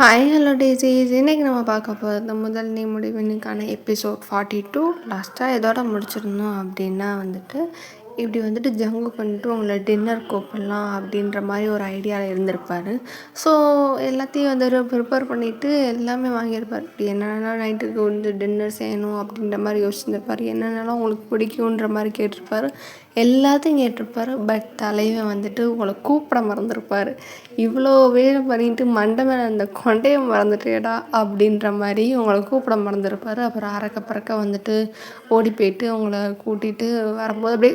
Hi hello டேஸீஸ். இன்றைக்கி நம்ம பார்க்க போகிறது முதல் நீ முடிவினுக்கான எபிசோட் 42. லாஸ்ட்டாக இதோட முடிச்சிருந்தோம் அப்படின்னா இப்படி ஜங்குக்கு உங்களை டின்னர் கூப்பிடலாம் அப்படின்ற மாதிரி ஒரு ஐடியாவில் இருந்திருப்பார். ஸோ எல்லாத்தையும் ப்ரிப்பேர் பண்ணிவிட்டு எல்லாமே வாங்கியிருப்பார். இப்படி என்னென்னா நைட்டுக்கு டின்னர் செய்யணும் அப்படின்ற மாதிரி யோசிச்சுருப்பார். என்னென்னலாம் உங்களுக்கு பிடிக்குன்ற மாதிரி கேட்டிருப்பார். எல்லாத்தையும் கேட்டிருப்பார். பட் தலைவன் உங்களை கூப்பிட மறந்துருப்பார். இவ்வளோ வேலை பண்ணிட்டு மண்டை மேலே அந்த கொண்டையை மறந்துட்டேடா அப்படின்ற மாதிரி உங்களை கூப்பிட மறந்துருப்பார். அப்புறம் அறக்க பறக்க ஓடி போயிட்டு உங்களை கூட்டிகிட்டு வரும்போது அப்படியே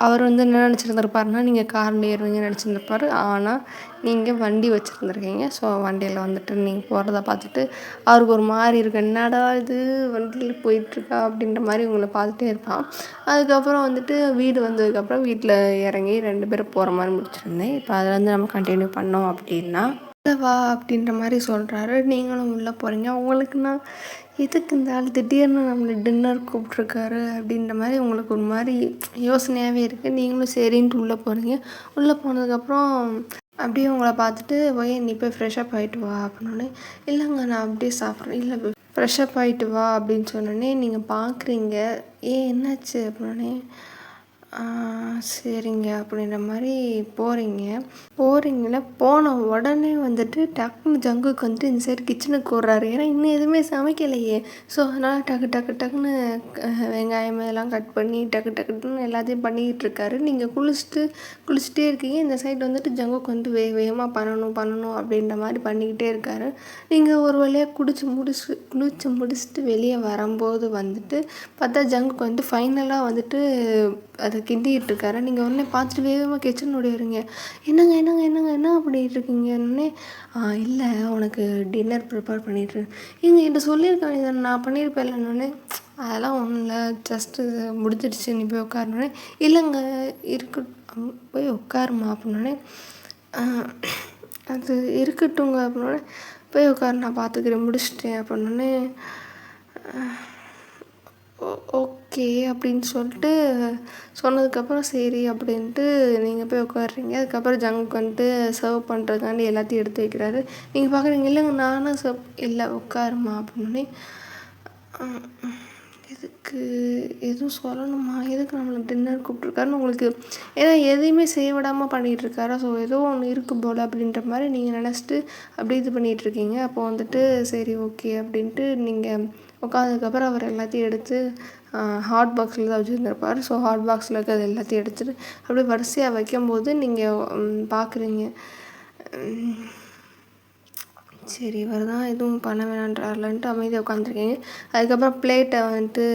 அவர் என்ன நினச்சிருந்துருப்பாருன்னா நீங்கள் காரில் ஏறுவீங்கன்னு நினச்சிருந்துருப்பார். ஆனால் நீங்கள் வண்டி வச்சுருந்துருக்கீங்க. ஸோ வண்டியில் நீங்கள் போகிறத பார்த்துட்டு அவருக்கு ஒரு மாதிரி இருக்கு. என்னடா இது வண்டியில் போயிட்டுருக்கா அப்படின்ற மாதிரி உங்களை பார்த்துட்டே இருப்பான். அதுக்கப்புறம் வீடு வந்ததுக்கப்புறம் வீட்டில் இறங்கி 2 பேரும் போகிற மாதிரி முடிச்சிருந்தேன். இப்போ அதில் நம்ம கண்டினியூ பண்ணோம் அப்படின்னா வா அப்படின்ற மாதிரி சொல்கிறாரு. நீங்களும் உள்ளே போகிறீங்க. உங்களுக்குன்னா எதுக்கு இந்த ஆள் திடீர்னு நம்மளை டின்னர் கூப்பிட்ருக்காரு அப்படின்ற மாதிரி உங்களுக்கு ஒரு மாதிரி யோசனையாகவே இருக்குது. நீங்களும் சரின்ட்டு உள்ளே போகிறீங்க. உள்ளே போனதுக்கப்புறம் அப்படியே உங்களை பார்த்துட்டு போய் நீ போய் ஃப்ரெஷ்ஷப் ஆகிட்டு வா அப்படின்னோடனே, இல்லைங்க நான் அப்படியே சாப்பிட்றேன். இல்லை ஃப்ரெஷ்ஷப் ஆகிட்டு வா அப்படின்னு சொன்னோடனே நீங்கள் பார்க்குறீங்க. என்னாச்சு அப்படின்னோடனே, சரிங்க அப்படின்ற மாதிரி போகிறீங்கள. போன உடனே டக்குன்னு ஜங்குக்கு இந்த சைடு கிச்சனுக்கு ஓடுறாரு. ஏன்னா இன்னும் எதுவுமே சமைக்கலையே. ஸோ அதனால் டக்குன்னு வெங்காயம் இதெல்லாம் கட் பண்ணி டக்குன்னு எல்லாத்தையும் பண்ணிக்கிட்டு இருக்காரு. நீங்கள் குளிச்சுட்டே இருக்கீங்க. இந்த சைடு ஜங்குக்கு வேகமாக பண்ணணும் அப்படின்ற மாதிரி பண்ணிக்கிட்டே இருக்காரு. நீங்கள் ஒரு வழியாக குளிச்சு முடிச்சுட்டு வெளியே வரும்போது பார்த்தா ஜங்குக்கு ஃபைனலாக அதை கிண்டிகிட்டு இருக்காரு. நீங்கள் உடனே பார்த்துட்டு வேகமாக கிச்சன் ஓடிடுறீங்க. என்னங்க என்ன பண்ணிகிட்டு இருக்கீங்கன்னே, இல்லை உனக்கு டின்னர் ப்ரிப்பேர் பண்ணிட்டு என்கிட்ட சொல்லியிருக்காங்க. இதை நான் பண்ணியிருப்பேன் இல்லைன்னொன்னே, அதெல்லாம் ஒன்றும் இல்லை, ஜஸ்ட்டு முடிஞ்சிடுச்சு, நீ போய் உட்காருனோடனே, இல்லைங்க இருக்கட்டும் போய் உட்காருமா அப்படின்னோடனே, அது இருக்கட்டுங்க அப்படின்னோடனே, போய் உட்காரு நான் பார்த்துக்கிறேன் முடிச்சிட்டேன் அப்படின்னோடனே, ஓகே அப்படின்னு சொன்னதுக்கப்புறம் சரி அப்படின்ட்டு நீங்கள் போய் உட்காடுறீங்க. அதுக்கப்புறம் ஜங்குக்கு சர்வ் பண்ணுறதுக்காண்டி எல்லாத்தையும் எடுத்து வைக்கிறாரு. நீங்கள் பார்க்குறீங்க, இல்லைங்க நானும் இல்லை உட்காருமா அப்படின்னே, எதுக்கு எதுவும் சொல்லணுமா, எதுக்கு நம்மளை டின்னர் கூப்பிட்ருக்காருன்னு உங்களுக்கு, ஏன்னா எதையுமே செய்ய விடாமல் பண்ணிகிட்ருக்காரா. ஸோ ஏதோ ஒன்று இருக்குது போல் அப்படின்ற மாதிரி நீங்கள் நினச்சிட்டு அப்படி இது பண்ணிகிட்ருக்கீங்க. அப்போ சரி ஓகே அப்படின்ட்டு நீங்கள் உட்காந்ததுக்கப்புறம் அவர் எல்லாத்தையும் எடுத்து ஹாட் பாக்ஸில் தான் வச்சுருந்துருப்பார். ஸோ ஹாட் பாக்ஸில் இருக்கிறது எல்லாத்தையும் எடுத்துகிட்டு அப்படியே வரிசையாக வைக்கும்போது நீங்கள் பார்க்குறீங்க, சரி இவர் தான் எதுவும் பண்ண வேணான்றாருலன்ட்டு அமைதியாக உட்காந்துருக்கீங்க. அதுக்கப்புறம் பிளேட்டை இது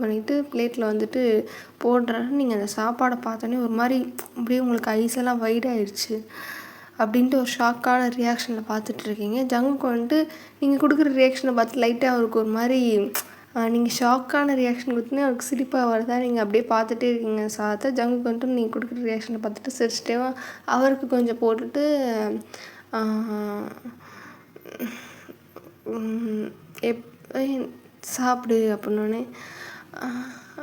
பண்ணிவிட்டு பிளேட்டில் போடுறாரு. நீங்கள் அந்த சாப்பாடை பார்த்தோன்னே ஒரு மாதிரி அப்படியே உங்களுக்கு ஐஸெல்லாம் வைடாகிடுச்சு அப்படின்ட்டு ஒரு ஷாக்கான ரியாக்ஷனில் பார்த்துட்ருக்கீங்க. ஜங்குக்கு நீங்கள் கொடுக்குற ரியாக்ஷனை பார்த்து லைட்டாக அவருக்கு ஒரு மாதிரி, நீங்கள் ஷாக்கான ரியாக்ஷன் கொடுத்தோன்னே அவருக்கு சிரிப்பாக வருதா. நீங்கள் அப்படியே பார்த்துட்டே இருக்கீங்க சாதத்தை. ஜங்குக்கு நீங்கள் கொடுக்குற ரியாக்ஷனை பார்த்துட்டு சிரிச்சிட்டே அவருக்கு கொஞ்சம் போட்டுட்டு சாப்பிடு அப்படின்னோடனே,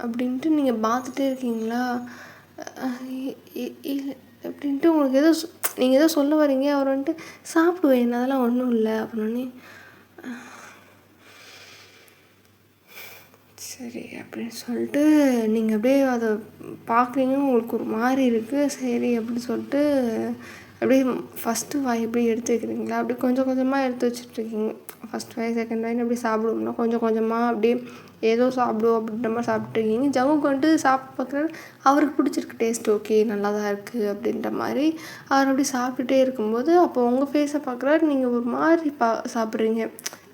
அப்படின்ட்டு நீங்கள் பார்த்துட்டே இருக்கீங்களா, அப்படின்ட்டு உங்களுக்கு நீங்கள் ஏதோ சொல்ல வரீங்க. அவர் சாப்பிடுவேன் அதெல்லாம் ஒன்றும் இல்லை அப்படின்னோடனே, சரி அப்படின்னு சொல்லிட்டு நீங்கள் அப்படியே அதை பார்க்குறீங்க. உங்களுக்கு ஒரு மாதிரி இருக்குது. சரி அப்படின்னு சொல்லிட்டு அப்படியே ஃபஸ்ட்டு வாய் எப்படி எடுத்து வைக்கிறீங்களா, அப்படியே கொஞ்சம் கொஞ்சமாக எடுத்து வச்சுட்ருக்கீங்க. ஃபஸ்ட் வாய் செகண்ட் வாய்னு அப்படியே சாப்பிடுவோம்னா கொஞ்சம் கொஞ்சமாக அப்படியே ஏதோ சாப்பிடுவோம் அப்படின்ற மாதிரி சாப்பிட்ருக்கீங்க. ஜங்குக்கு சாப்பிட்டு பார்க்குறாரு. அவருக்கு பிடிச்சிருக்கு டேஸ்ட், ஓகே நல்லா தான் இருக்குது அப்படின்ற மாதிரி அவர் அப்படி சாப்பிட்டுட்டே இருக்கும்போது அப்போ உங்கள் ஃபேஸை பார்க்குறாரு. நீங்கள் ஒரு மாதிரி சாப்பிட்றீங்க.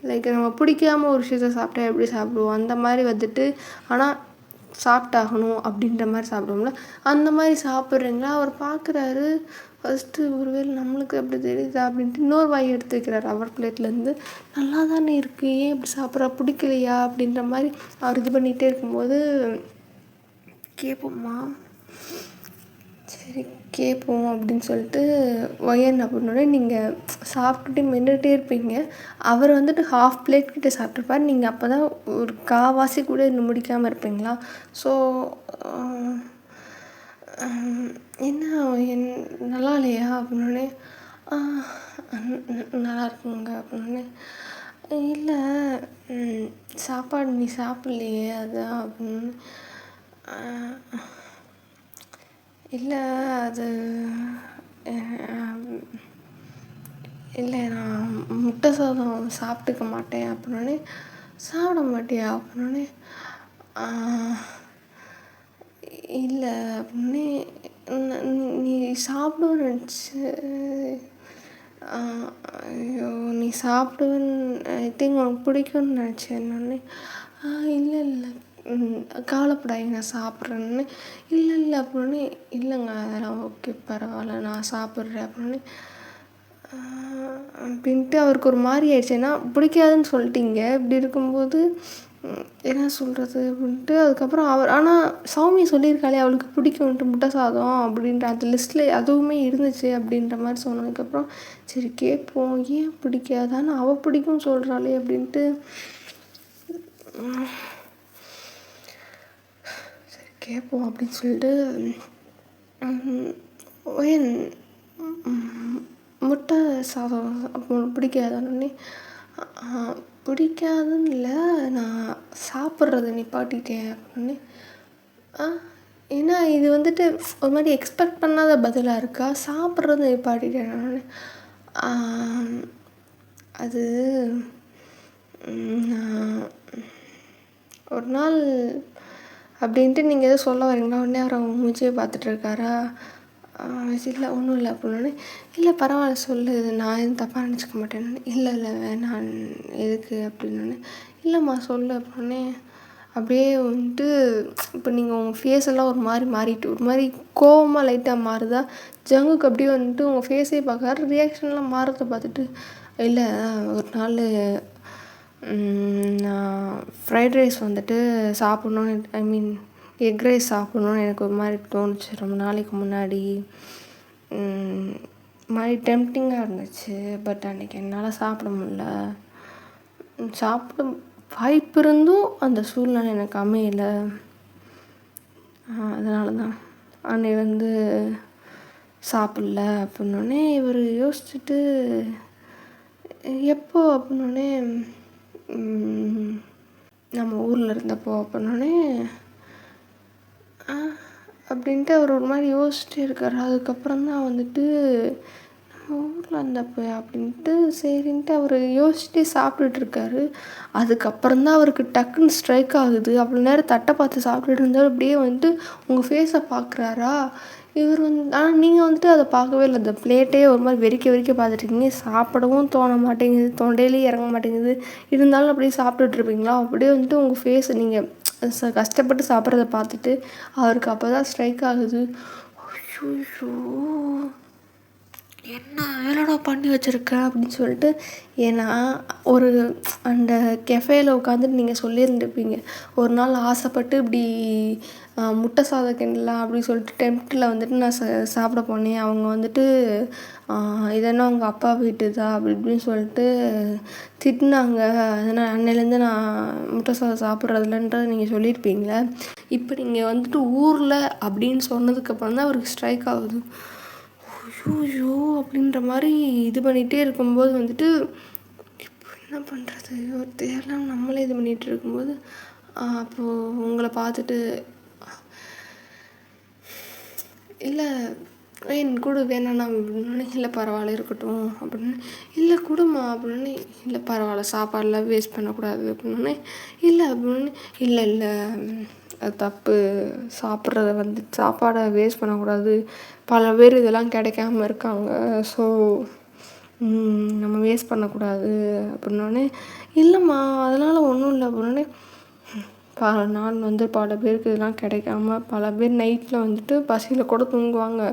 லைக் நம்ம பிடிக்காமல் ஒரு விஷயத்த சாப்பிட்டா எப்படி சாப்பிடுவோம் அந்த மாதிரி ஆனால் சாப்பிட்டாகணும் அப்படின்ற மாதிரி சாப்பிடுவோம்ல, அந்த மாதிரி சாப்பிட்றீங்களா. அவர் பார்க்குறாரு. ஃபஸ்ட்டு ஒருவேளை நம்மளுக்கு அப்படி தெரியுதா அப்படின்ட்டு இன்னொரு வாய் எடுத்து வைக்கிறார் அவர் பிளேட்லேருந்து. நல்லா தானே இருக்குது, ஏன் இப்படி சாப்பிட்றா, பிடிக்கலையா அப்படின்ற மாதிரி அவர் இது பண்ணிகிட்டே இருக்கும்போது கேட்போம்மா, சரி கேட்போம் அப்படின்னு சொல்லிட்டு ஒயன் அப்படின்னோடனே நீங்கள் சாப்பிட்டுட்டு மென்னுகிட்டே இருப்பீங்க. அவர் ஹாஃப் பிளேட் கிட்டே சாப்பிட்ருப்பார். நீங்கள் அப்போ தான் ஒரு காவாசி கூட இன்னும் முடிக்காமல் இருப்பீங்களா. ஸோ என்ன நல்லா இல்லையா அப்படின்னோடனே, "ஆ நல்லா இருக்குங்க" அப்படின்னு. "இல்லை சாப்பாடு நீ சாப்பிட்லையே அதான்" அப்படின்னு. "இல்லை அது இல்லை நான் முட்டை சாதம் சாப்பிட்டுக்க மாட்டேன்" அப்படின்னோடனே. "சாப்பிட மாட்டியா?" அப்படின்னோடனே. "இல்லை" அப்படின்னே. நீ சாப்பிடுவேன்னு நினச்சி ஐயோ நீ சாப்பிடுவேன்னு ஐ திங்க் உனக்கு பிடிக்கும்னு நினச்சேன்னொடனே. இல்லை இல்லை கவலைப்படாதீங்க நான் சாப்பிட்றேன்னு. இல்லை இல்லை அப்படின்னே. "இல்லைங்க அதெல்லாம் ஓகே பரவாயில்ல நான் சாப்பிட்றேன்" அப்படின்னு. அப்படின்ட்டு அவருக்கு ஒரு மாதிரி ஆயிடுச்சு. ஏன்னா பிடிக்காதுன்னு சொல்லிட்டீங்க, இப்படி இருக்கும்போது என்ன சொல்கிறது அப்படின்ட்டு. அதுக்கப்புறம் ஆனால் சௌமி சொல்லியிருக்காளே அவளுக்கு பிடிக்கும்ன்ட்டு முட்டை சாதம் அப்படின்ற அந்த லிஸ்ட்டில் அதுவுமே இருந்துச்சு அப்படின்ற மாதிரி சொன்னதுக்கப்புறம் சரி கேட்போம், ஏன் பிடிக்காதான்னு அவள் பிடிக்கும்னு சொல்கிறாளே அப்படின்ட்டு. சரி கேட்போம் அப்படின்னு சொல்லிட்டு ஏன் முட்டை சாதம் அப்போ பிடிக்காதானே. பிடிக்காதுன்னு இல்லை நான் சாப்பிட்றது நிப்பாட்டிட்டேன் அப்படின்னு. ஏன்னா இது வந்துட்டு ஒரு மாதிரி எக்ஸ்பெக்ட் பண்ணாத பதிலாக இருக்கா. சாப்பிட்றது நிப்பாட்டிட்டேன் நான். அது ஒரு நாள் அப்படின்ட்டு நீங்கள் எதுவும் சொல்ல வரீங்களா? உடனே அவர் அவங்க மூஞ்சியே பார்த்துட்ருக்காரா. இல்லை ஒன்றும் இல்லை அப்படின்னோடனே. இல்லை பரவாயில்ல சொல்லு, நான் எதுவும் தப்பாக நினச்சிக்க மாட்டேன். இல்லை இல்லை வேணாம் எதுக்கு அப்படின்னோடனே. இல்லைம்மா சொல்லு அப்படின்னே. அப்படியே வந்துட்டு இப்போ நீங்கள் உங்கள் ஃபேஸ் எல்லாம் ஒரு மாதிரி மாறிட்டு ஒரு மாதிரி கோவமாக லைட்டாக மாறுதா. ஜங்குக்கு அப்படியே வந்துட்டு உங்கள் ஃபேஸே பார்க்குறாரு, ரியாக்ஷன்லாம் மாறுறத பார்த்துட்டு. இல்லை ஒரு நாள் நான் ஃப்ரைட் ரைஸ் வந்துட்டு சாப்பிட்ணுன்னு ஐ மீன் எக் ரைஸ் சாப்பிட்ணுன்னு எனக்கு ஒரு மாதிரி தோணுச்சு ரொம்ப நாளைக்கு முன்னாடி. மாதிரி டெம்ப்டிங்காக இருந்துச்சு. பட் அன்றைக்கி என்னால் சாப்பிட முடில. சாப்பிட வாய்ப்பு இருந்தும் அந்த சூழ்நிலை எனக்கு அமையலை. அதனால தான் அன்னையிலேருந்து சாப்பிட்ல அப்படின்னோடனே. இவர் யோசிச்சுட்டு எப்போ அப்படின்னோடனே. நம்ம ஊரில் இருந்தப்போ அப்படின்னோடனே. அப்படின்ட்டு அவர் ஒரு மாதிரி யோசிச்சுட்டே இருக்கார். அதுக்கப்புறம் தான் வந்துட்டு நம்ம ஊரில் இருந்தப்போ அப்படின்ட்டு சரின்ட்டு அவர் யோசிச்சுட்டே சாப்பிட்டுட்ருக்காரு. அதுக்கப்புறம் தான் அவருக்கு டக்குன்னு ஸ்ட்ரைக் ஆகுது. அவ்வளோ நேரம் தட்டை பார்த்து சாப்பிட்டுட்டு இருந்தார். அப்படியே வந்துட்டு உங்கள் ஃபேஸை பார்க்குறாரா. இவர் ஆனால் நீங்கள் வந்துட்டு அதை பார்க்கவே இல்லை. அந்த பிளேட்டே ஒரு மாதிரி வெறிக்க வெறிக்க பார்த்துட்ருக்கீங்க. சாப்பிடவும் தோண மாட்டேங்குது, தொண்டையிலேயே இறங்க மாட்டேங்குது. இருந்தாலும் அப்படியே சாப்பிட்டுட்ருப்பீங்களா. அப்படியே வந்துட்டு உங்கள் ஃபேஸை நீங்கள் கஷ்டப்பட்டு சாப்பிட்றத பார்த்துட்டு அவருக்கு அப்போ தான் ஸ்ட்ரைக் ஆகுது. ஐயோ என்ன வேலைடா பண்ணி வச்சுருக்க அப்படின்னு சொல்லிட்டு. ஏன்னா ஒரு அந்த கெஃபேயில் உட்காந்துட்டு நீங்கள் சொல்லியிருந்துருப்பீங்க ஒரு நாள் ஆசைப்பட்டு இப்படி முட்டை சாதம் கிண்டலாம் அப்படின்னு சொல்லிட்டு டெம்ப்டில் வந்துட்டு நான் சாப்பிட போனேன். அவங்க வந்துட்டு இதெல்லாம் உங்கள் அப்பா வீட்டு தான் அப்படி இப்படின்னு சொல்லிட்டு திட்டினாங்க. அதனால் அன்னையிலேருந்து நான் முட்டை சாதம் சாப்பிட்றதில்லன்றதை நீங்கள் சொல்லியிருப்பீங்களே. இப்போ நீங்கள் வந்துட்டு ஊரில் அப்படின்னு சொன்னதுக்கப்புறம் தான் அவருக்கு ஸ்ட்ரைக் ஆகுது. ஐயோ அப்படின்ற மாதிரி இது பண்ணிகிட்டே இருக்கும்போது வந்துட்டு இப்போ என்ன பண்ணுறது ஒரு தேவையில்லாம நம்மளே இது பண்ணிகிட்டு இருக்கும்போது அப்போது உங்களை பார்த்துட்டு இல்லை என் கூட வேணாண்ணா அப்படின்னே. இல்லை பரவாயில்ல இருக்கட்டும் அப்படின்னு. இல்லை கொடுமா அப்படின்னு. இல்லை பரவாயில்ல சாப்பாடெலாம் வேஸ்ட் பண்ணக்கூடாது அப்படின்னே. இல்லை அப்படின்னு. இல்லை இல்லை அது தப்பு, சாப்பிட்றத வந்து சாப்பாடை வேஸ்ட் பண்ணக்கூடாது, பல பேர் இதெல்லாம் கிடைக்காம இருக்காங்க, ஸோ நம்ம வேஸ்ட் பண்ணக்கூடாது அப்படின்னோடனே. இல்லைம்மா அதனால் ஒன்றும் இல்லை அப்படின்னோடனே. பல நாள் வந்து பல பேருக்கு இதெல்லாம் கிடைக்காம பல பேர் நைட்டில் வந்துட்டு பசியில் கூட தூங்குவாங்க.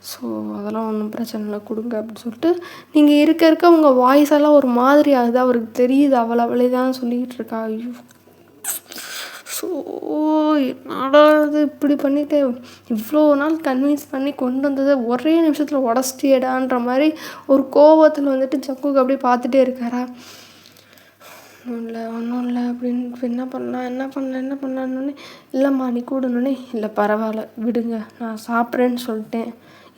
ஸோ அதெல்லாம் ஒன்றும் பிரச்சனை இல்லை கொடுங்க அப்படின்னு சொல்லிட்டு. நீங்கள் இருக்க உங்கள் வாய்ஸ் எல்லாம் ஒரு மாதிரி ஆகுது. அவருக்கு தெரியுது அவளே தான் சொல்லிக்கிட்டு இருக்கா. ஐயோ ஸோ என்னடா இது இப்படி பண்ணிவிட்டு இவ்வளோ நாள் கன்வின்ஸ் பண்ணி கொண்டு வந்ததை ஒரே நிமிஷத்தில் உடச்சிட்டியேடான்ற மாதிரி ஒரு கோவத்தில் வந்துட்டு ஜக்குக்கு அப்படியே பார்த்துட்டே இருக்காரா. ஒன்றும் இல்லை அப்படின்னு. என்ன பண்ணலான்னொன்னே. இல்லைம்மா நீ கூடனோடனே. இல்லை பரவாயில்ல விடுங்க நான் சாப்பிட்றேன்னு சொல்லிட்டேன்,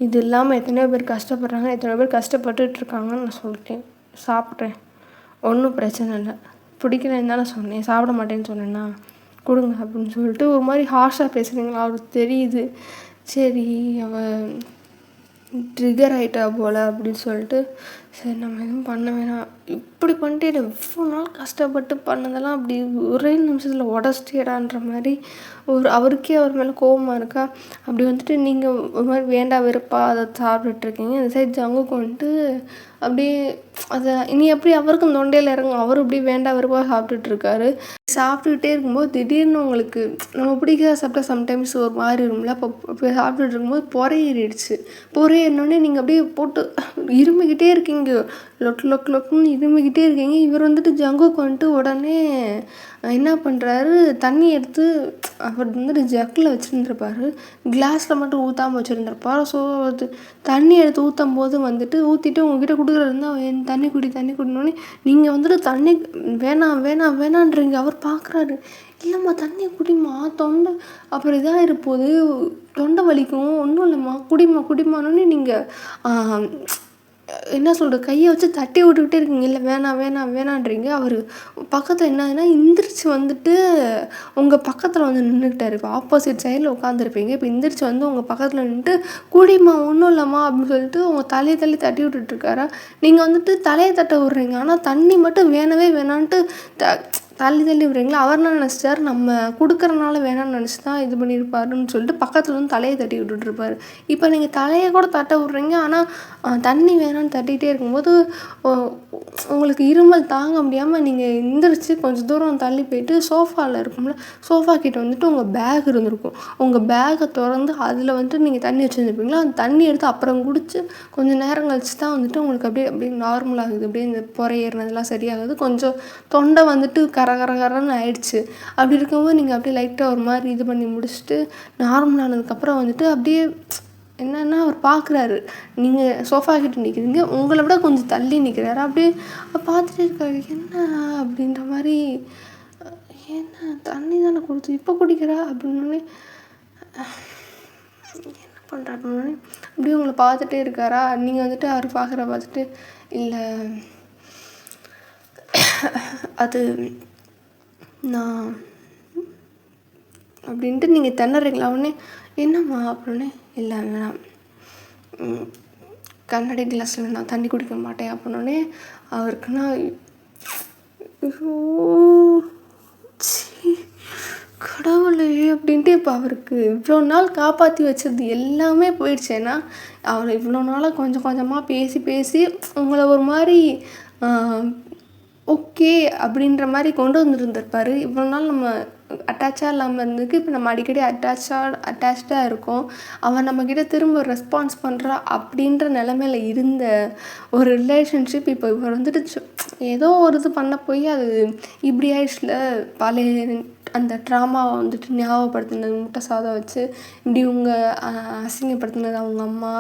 இது இல்லாமல் எத்தனையோ பேர் கஷ்டப்படுறாங்க, எத்தனையோ பேர் கஷ்டப்பட்டுட்ருக்காங்கன்னு நான் சொல்லிட்டேன். சாப்பிட்றேன், ஒன்றும் பிரச்சனை இல்லை. பிடிக்கலன்னு தானே சொன்னேன், சாப்பிட மாட்டேன்னு சொன்னேன்னா கொடுங்க அப்படின்னு சொல்லிட்டு ஒரு மாதிரி ஹார்ஷாக பேசுகிறீங்களா? அவருக்கு தெரியுது, சரி அவன் ட்ரிகர் ஆகிட்டா போல் அப்படின்னு சொல்லிட்டு சரி நம்ம எதுவும் பண்ண வேணாம். இப்படி பண்ணிட்டு எவ்வளோ நாள் கஷ்டப்பட்டு பண்ணதெல்லாம் அப்படி ஒரே நிமிஷத்தில் உடச்சிட்டேடான்ற மாதிரி அவருக்கே அவர் மேலே கோபமாக இருக்கா. அப்படி வந்துட்டு நீங்கள் ஒரு மாதிரி வேண்டா வெறுப்பா அதை சாப்பிட்டுட்ருக்கீங்க. இந்த சைட் ஜங்குக்கு வந்துட்டு அப்படியே அதை இனி எப்படி அவருக்கும் தொண்டையில் இறங்கும். அவரும் இப்படி வேண்டா வெறுப்பாக சாப்பிட்டுட்ருக்காரு. சாப்பிட்டுக்கிட்டே இருக்கும்போது திடீர்னு உங்களுக்கு நம்ம பிடிக்காத சாப்பிட்டா சம்டைம்ஸ் ஒரு மாதிரி இருக்கும்ல. அப்போ இப்போ சாப்பிட்டுட்டு இருக்கும்போது பொறையேறிடுச்சு. பொறையேறினோடனே நீங்கள் அப்படியே போட்டு இருமிக்கிட்டே இருக்கீங்க, லொக்குன்னு இருமிக்கிட்டே இருக்கீங்க. இவர் வந்துட்டு ஜங்குக்கு வந்துட்டு உடனே என்ன பண்ணுறாரு, தண்ணி எடுத்து அவர் வந்துட்டு ஜக்கில் வச்சுருந்துருப்பார், கிளாஸில் மட்டும் ஊற்றாமல் வச்சுருந்துருப்பார். ஸோ அது தண்ணி எடுத்து ஊற்றும் போது வந்துட்டு ஊற்றிட்டு உங்ககிட்ட கொடுக்குறது என் தண்ணி குடினோடனே நீங்கள் வந்துட்டு தண்ணி வேணான்றீங்க. அவர் பார்க்குறாரு, இல்லைம்மா தண்ணி குடிமா, தொண்டை அப்புறம் இதாக இருப்போது, தொண்டை வலிக்கும், ஒன்றும் இல்லைம்மா குடிமானோடனே நீங்கள் என்ன சொல்கிறது, கையை வச்சு தட்டி விட்டுக்கிட்டே இருக்கீங்க. இல்லை வேணான்றீங்க. அவர் பக்கத்தில் என்னதுன்னா எந்திரிச்சு வந்துட்டு உங்கள் பக்கத்தில் வந்து நின்றுக்கிட்டாரு. இப்போ ஆப்போசிட் சைடில் உட்காந்துருப்பீங்க, இப்போ எந்திரிச்சு வந்து உங்கள் பக்கத்தில் நின்றுட்டு குடிமா ஒன்றும் இல்லைம்மா அப்படின்னு சொல்லிட்டு உங்கள் தலையை தட்டி விட்டுட்ருக்காரா. நீங்கள் வந்துட்டு தலையை தட்ட விட்றீங்க, ஆனால் தண்ணி மட்டும் வேணான்ட்டு தள்ளி விடுறீங்களா. அவர் என்ன நினச்சிட்டார், நம்ம கொடுக்குறனால வேணான்னு நினச்சி தான் இது பண்ணியிருப்பாருன்னு சொல்லிட்டு பக்கத்தில் வந்து தலையை தட்டி விட்டுட்ருப்பாரு. இப்போ நீங்கள் தலையை கூட தட்ட விட்றீங்க, ஆனால் தண்ணி வேணான்னு தட்டிகிட்டே இருக்கும்போது உங்களுக்கு இருமல் தாங்க முடியாமல் நீங்கள் எந்திரிச்சு கொஞ்சம் தூரம் தள்ளி போயிட்டு சோஃபாவில் இருக்கும்ல, சோஃபா கிட்ட வந்துட்டு உங்கள் பேக் இருந்திருக்கும். உங்கள் பேக்கை திறந்து அதில் வந்துட்டு நீங்கள் தண்ணி வச்சுருந்துருப்பீங்களா. அந்த தண்ணி எடுத்து அப்புறம் குடித்து கொஞ்சம் நேரம் கழிச்சு தான் வந்துட்டு உங்களுக்கு அப்படியே நார்மல் ஆகுது. அப்படியே இந்த பொறையேறினதெல்லாம் சரியாகுது. கொஞ்சம் தொண்டை வந்துட்டு கரன்னு ஆயிடுச்சு. அப்படி இருக்கும்போது நீங்கள் அப்படியே லைட்டாக ஒரு மாதிரி இது பண்ணி முடிச்சுட்டு நார்மல் ஆனதுக்கப்புறம் வந்துட்டு அப்படியே என்னென்னா அவர் பார்க்குறாரு, நீங்கள் சோஃபா கிட்ட நிற்கிறீங்க, உங்களை விட கொஞ்சம் தள்ளி நிற்கிறாரு. அப்படியே பார்த்துட்டே இருக்காரு, என்ன அப்படின்ற மாதிரி, என்ன தண்ணி தானே கொடுத்து இப்போ குடிக்கிறா அப்படின்னே என்ன பண்ணுறா அப்படின்னே அப்படியே உங்களை பார்த்துட்டே இருக்காரா. நீங்கள் வந்துட்டு அவர் பார்த்துட்டு இல்லை அது நான் அப்படின்ட்டு நீங்கள் திணறீங்களா. உடனே என்னம்மா அப்படின்னே இல்லை வேணாம், கண்ணாடி கிளாஸில் நான் தண்ணி குடிக்க மாட்டேன் அப்படின்னோடனே அவருக்குன்னா கடவுளே அப்படின்ட்டு இப்போ அவருக்கு இவ்வளோ நாள் காப்பாற்றி வச்சது எல்லாமே போயிடுச்சு. ஏன்னா அவர் இவ்வளோ நாளாக கொஞ்சம் கொஞ்சமாக பேசி உங்களை ஒரு மாதிரி ஓகே அப்படின்ற மாதிரி கொண்டு வந்துருந்துருப்பார். இவ்வளோ நாள் நம்ம அட்டாச்சாக இல்லாமல் இருந்ததுக்கு இப்போ நம்ம அடிக்கடி அட்டாச்சாக இருக்கோம். அவன் நம்மக்கிட்ட திரும்ப ரெஸ்பான்ஸ் பண்ணுறா அப்படின்ற நிலமையில இருந்த ஒரு ரிலேஷன்ஷிப் இப்போ இவர் வந்துட்டு ஏதோ ஒரு இது பண்ண போய் அது இப்படி ஆயிடுச்சுல. பழைய அந்த ட்ராமாவை வந்துட்டு ஞாபகப்படுத்தினது, முட்டை சாதம் வச்சு இப்படி அசிங்கப்படுத்தினது அவங்க அம்மா,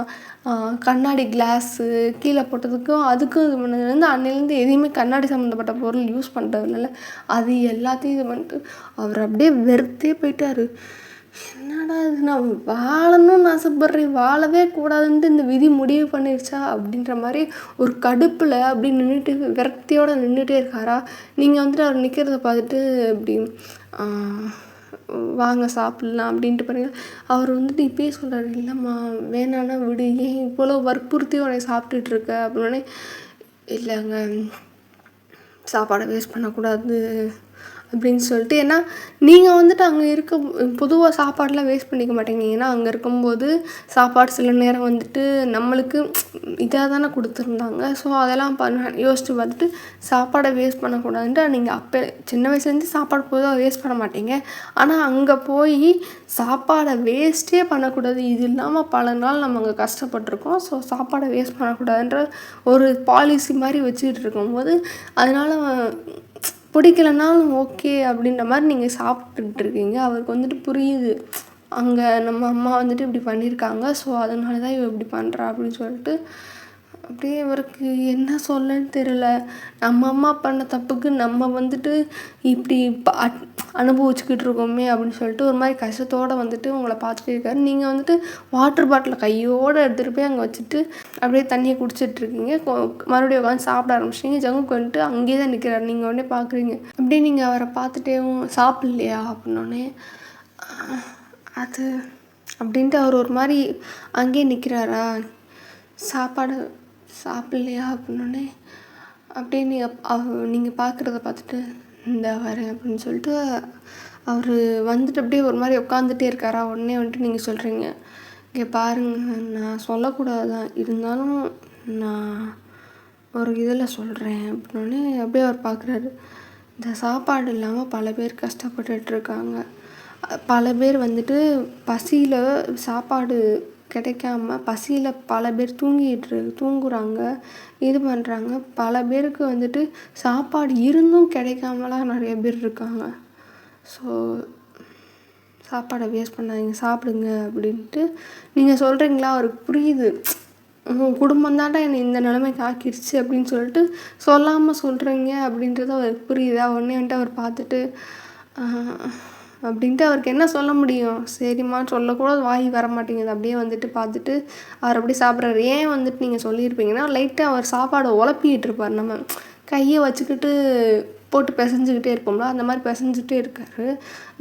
கண்ணாடி கிளாஸு கீழே போட்டதுக்கும் அதுக்கும் இது பண்ணதுலேருந்து அன்னையிலேருந்து எதையுமே கண்ணாடி சம்மந்தப்பட்ட பொருள் யூஸ் பண்ணுறது இல்லை. அது எல்லாத்தையும் இது பண்ணிட்டு அவர் அப்படியே வெறுத்தே போயிட்டார். என்னடா இது, நான் வாழணும்னு ஆசைப்பட்றேன், வாழவே கூடாதுன்ட்டு இந்த விதி முடிவு பண்ணிருச்சா அப்படின்ற மாதிரி ஒரு கடுப்பில் அப்படி நின்றுட்டு விரக்தியோடு நின்றுட்டே இருக்காரா. நீங்கள் வந்துட்டு அவர் நிற்கிறத பார்த்துட்டு இப்படி வாங்க சாப்பிட்லாம் அப்படின்ட்டு பாருங்க. அவர் வந்துட்டு இப்பயே சொல்கிறாரு, இல்லைம்மா வேணான்னா விடு, ஏன் இவ்வளோ வற்புறுத்தி உடனே சாப்பிட்டுட்ருக்க அப்படின்னே. இல்லைங்க, சாப்பாடை வேஸ்ட் பண்ணக்கூடாது அப்படின்னு சொல்லிட்டு. ஏன்னா நீங்கள் வந்துட்டு அங்கே பொதுவாக சாப்பாடெலாம் வேஸ்ட் பண்ணிக்க மாட்டேங்க. ஏன்னா அங்கே இருக்கும்போது சாப்பாடு சில நேரம் வந்துட்டு நம்மளுக்கு இதாக தானே கொடுத்துருந்தாங்க. ஸோ அதெல்லாம் யோசித்து பார்த்துட்டு சாப்பாடை வேஸ்ட் பண்ணக்கூடாதுன்ட்டு நீங்கள் அப்போ சின்ன வயசுலேருந்து சாப்பாடு பொதுவாக வேஸ்ட் பண்ண மாட்டீங்க. ஆனால் அங்கே போய் சாப்பாடை வேஸ்ட்டே பண்ணக்கூடாது, இது இல்லாமல் பல நாள் நம்ம அங்கே கஷ்டப்பட்டுருக்கோம், ஸோ சாப்பாடை வேஸ்ட் பண்ணக்கூடாதுன்ற ஒரு பாலிசி மாதிரி வச்சுக்கிட்டு இருக்கும்போது அதனால் பிடிக்கலனாலும் ஓகே அப்படின்ற மாதிரி நீங்கள் சாப்பிட்டுட்ருக்கீங்க. அவருக்கு வந்துட்டு புரியுது, அங்கே நம்ம அம்மா வந்துட்டு இப்படி பண்ணியிருக்காங்க, ஸோ அதனால தான் இவ இப்படி பண்ணுறா அப்படின்னு சொல்லிட்டு அப்படியே இவருக்கு என்ன சொல்லன்னு தெரியல. நம்ம அம்மா பண்ண தப்புக்கு நம்ம வந்துட்டு இப்படி அனுபவிச்சுக்கிட்டு இருக்கோமே அப்படின்னு சொல்லிட்டு ஒரு மாதிரி கஷ்டத்தோடு வந்துட்டு உங்களை பார்த்துட்டு இருக்காரு. நீங்கள் வந்துட்டு வாட்டர் பாட்டிலை கையோடு எடுத்துகிட்டு போய் அங்கே வச்சுட்டு அப்படியே தண்ணியை குடிச்சிட்ருக்கீங்க. மறுபடியும் உட்காந்து சாப்பிட ஆரம்பிச்சிட்டிங்க. ஜங்குக் வந்துட்டு அங்கேயே தான் நிற்கிறாரு. நீங்கள் உடனே பார்க்குறீங்க. அப்படியே நீங்கள் அவரை பார்த்துட்டேவும் சாப்பிட்லையா அப்படின்னோடனே அது அப்படின்ட்டு அவர் ஒரு மாதிரி அங்கேயே நிற்கிறாரா, சாப்பாடு சாப்பிட்லையா அப்படின்னோடனே அப்படியே நீங்கள் பார்க்குறத பார்த்துட்டு இந்த வரேன் அப்படின்னு சொல்லிட்டு அவர் வந்துட்டு அப்படியே ஒரு மாதிரி உட்காந்துட்டே இருக்காரா. உடனே வந்துட்டு நீங்கள் சொல்கிறீங்க, இங்கே பாருங்க நான் சொல்லக்கூடாது தான், இருந்தாலும் நான் ஒரு இதில் சொல்கிறேன் அப்படின்னோடனே அப்படியே அவர் பார்க்குறாரு. இந்த சாப்பாடு இல்லாமல் பல பேர் கஷ்டப்பட்டுட்ருக்காங்க. பல பேர் வந்துட்டு பசியில் சாப்பாடு கிடைக்காம பசியில் பல பேர் தூங்குறாங்க, இது பண்ணுறாங்க. பல பேருக்கு வந்துட்டு சாப்பாடு இருந்தும் கிடைக்காமலாம் நிறைய பேர் இருக்காங்க. ஸோ சாப்பாடை வேஸ்ட் பண்ணாதீங்க, சாப்பிடுங்க அப்படின்ட்டு நீங்கள் சொல்கிறீங்களா. அவருக்கு புரியுது, உங்கள் குடும்பம் தாண்டா என்னை இந்த நிலைமைக்கு ஆக்கிடுச்சு அப்படின்னு சொல்லிட்டு சொல்லாமல் சொல்கிறீங்க அப்படின்றது அவருக்கு புரியுதா. உடனே வந்துட்டு அவர் பார்த்துட்டு அப்படின்ட்டு அவருக்கு என்ன சொல்ல முடியும், சரிம்மான்னு சொல்லக்கூட வாய் வர மாட்டேங்குது. அப்படியே வந்துட்டு பார்த்துட்டு அவர் அப்படியே சாப்பிட்றாரு. ஏன் வந்துட்டு நீங்கள் சொல்லியிருப்பீங்கன்னா, லைட்டாக அவர் சாப்பாடை உழப்பிக்கிட்டு இருப்பார். நம்ம கையை வச்சுக்கிட்டு போட்டு பிசைஞ்சிக்கிட்டே இருப்போம்ல, அந்த மாதிரி பிசைஞ்சிட்டே இருக்கார்.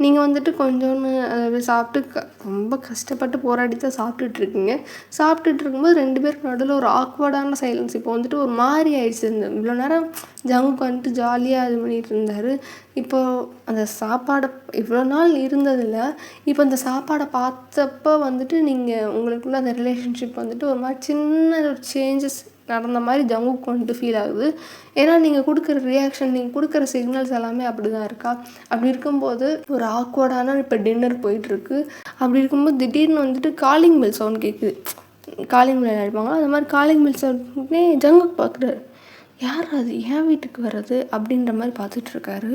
நீங்கள் வந்துட்டு கொஞ்சோன்னு அதை சாப்பிட்டு ரொம்ப கஷ்டப்பட்டு போராடி தான் சாப்பிட்டுட்ருக்கீங்க. சாப்பிட்டுட்டு இருக்கும்போது 2 பேருக்கு நடுவில் ஒரு ஆக்வர்டான சைலன்ஸ். இப்போ வந்துட்டு ஒரு மாதிரி ஆயிடுச்சு. இவ்வளோ நேரம் ஜங்குக்கு வந்துட்டு ஜாலியாக இது பண்ணிகிட்டு இருந்தார். இப்போது அந்த சாப்பாடை இவ்வளோ நாள் இருந்ததில் இப்போ அந்த சாப்பாடை பார்த்தப்போ வந்துட்டு நீங்கள் உங்களுக்குள்ள அந்த ரிலேஷன்ஷிப் வந்துட்டு ஒரு மாதிரி சின்ன ஒரு சேஞ்சஸ் நடந்த மாதிரி ஜங்குக்கு வந்துட்டு ஃபீல் ஆகுது. ஏன்னா நீங்கள் கொடுக்குற ரியாக்ஷன், நீங்கள் கொடுக்குற சிக்னல்ஸ் எல்லாமே அப்படி தான் இருக்கா. அப்படி இருக்கும்போது ஒரு ஆக்வர்டான இப்போ டின்னர் போயிட்டுருக்கு. அப்படி இருக்கும்போது திடீர்னு வந்துட்டு காலிங் பெல் சவுண்ட் கேட்குது. காலிங் பெல் அடிப்பாங்களா, அந்த மாதிரி காலிங் பெல் சவுண்ட்னே ஜங்குக்கு பார்க்குறாரு. யார் அது, என் வீட்டுக்கு வர்றது அப்படின்ற மாதிரி பார்த்துட்ருக்காரு.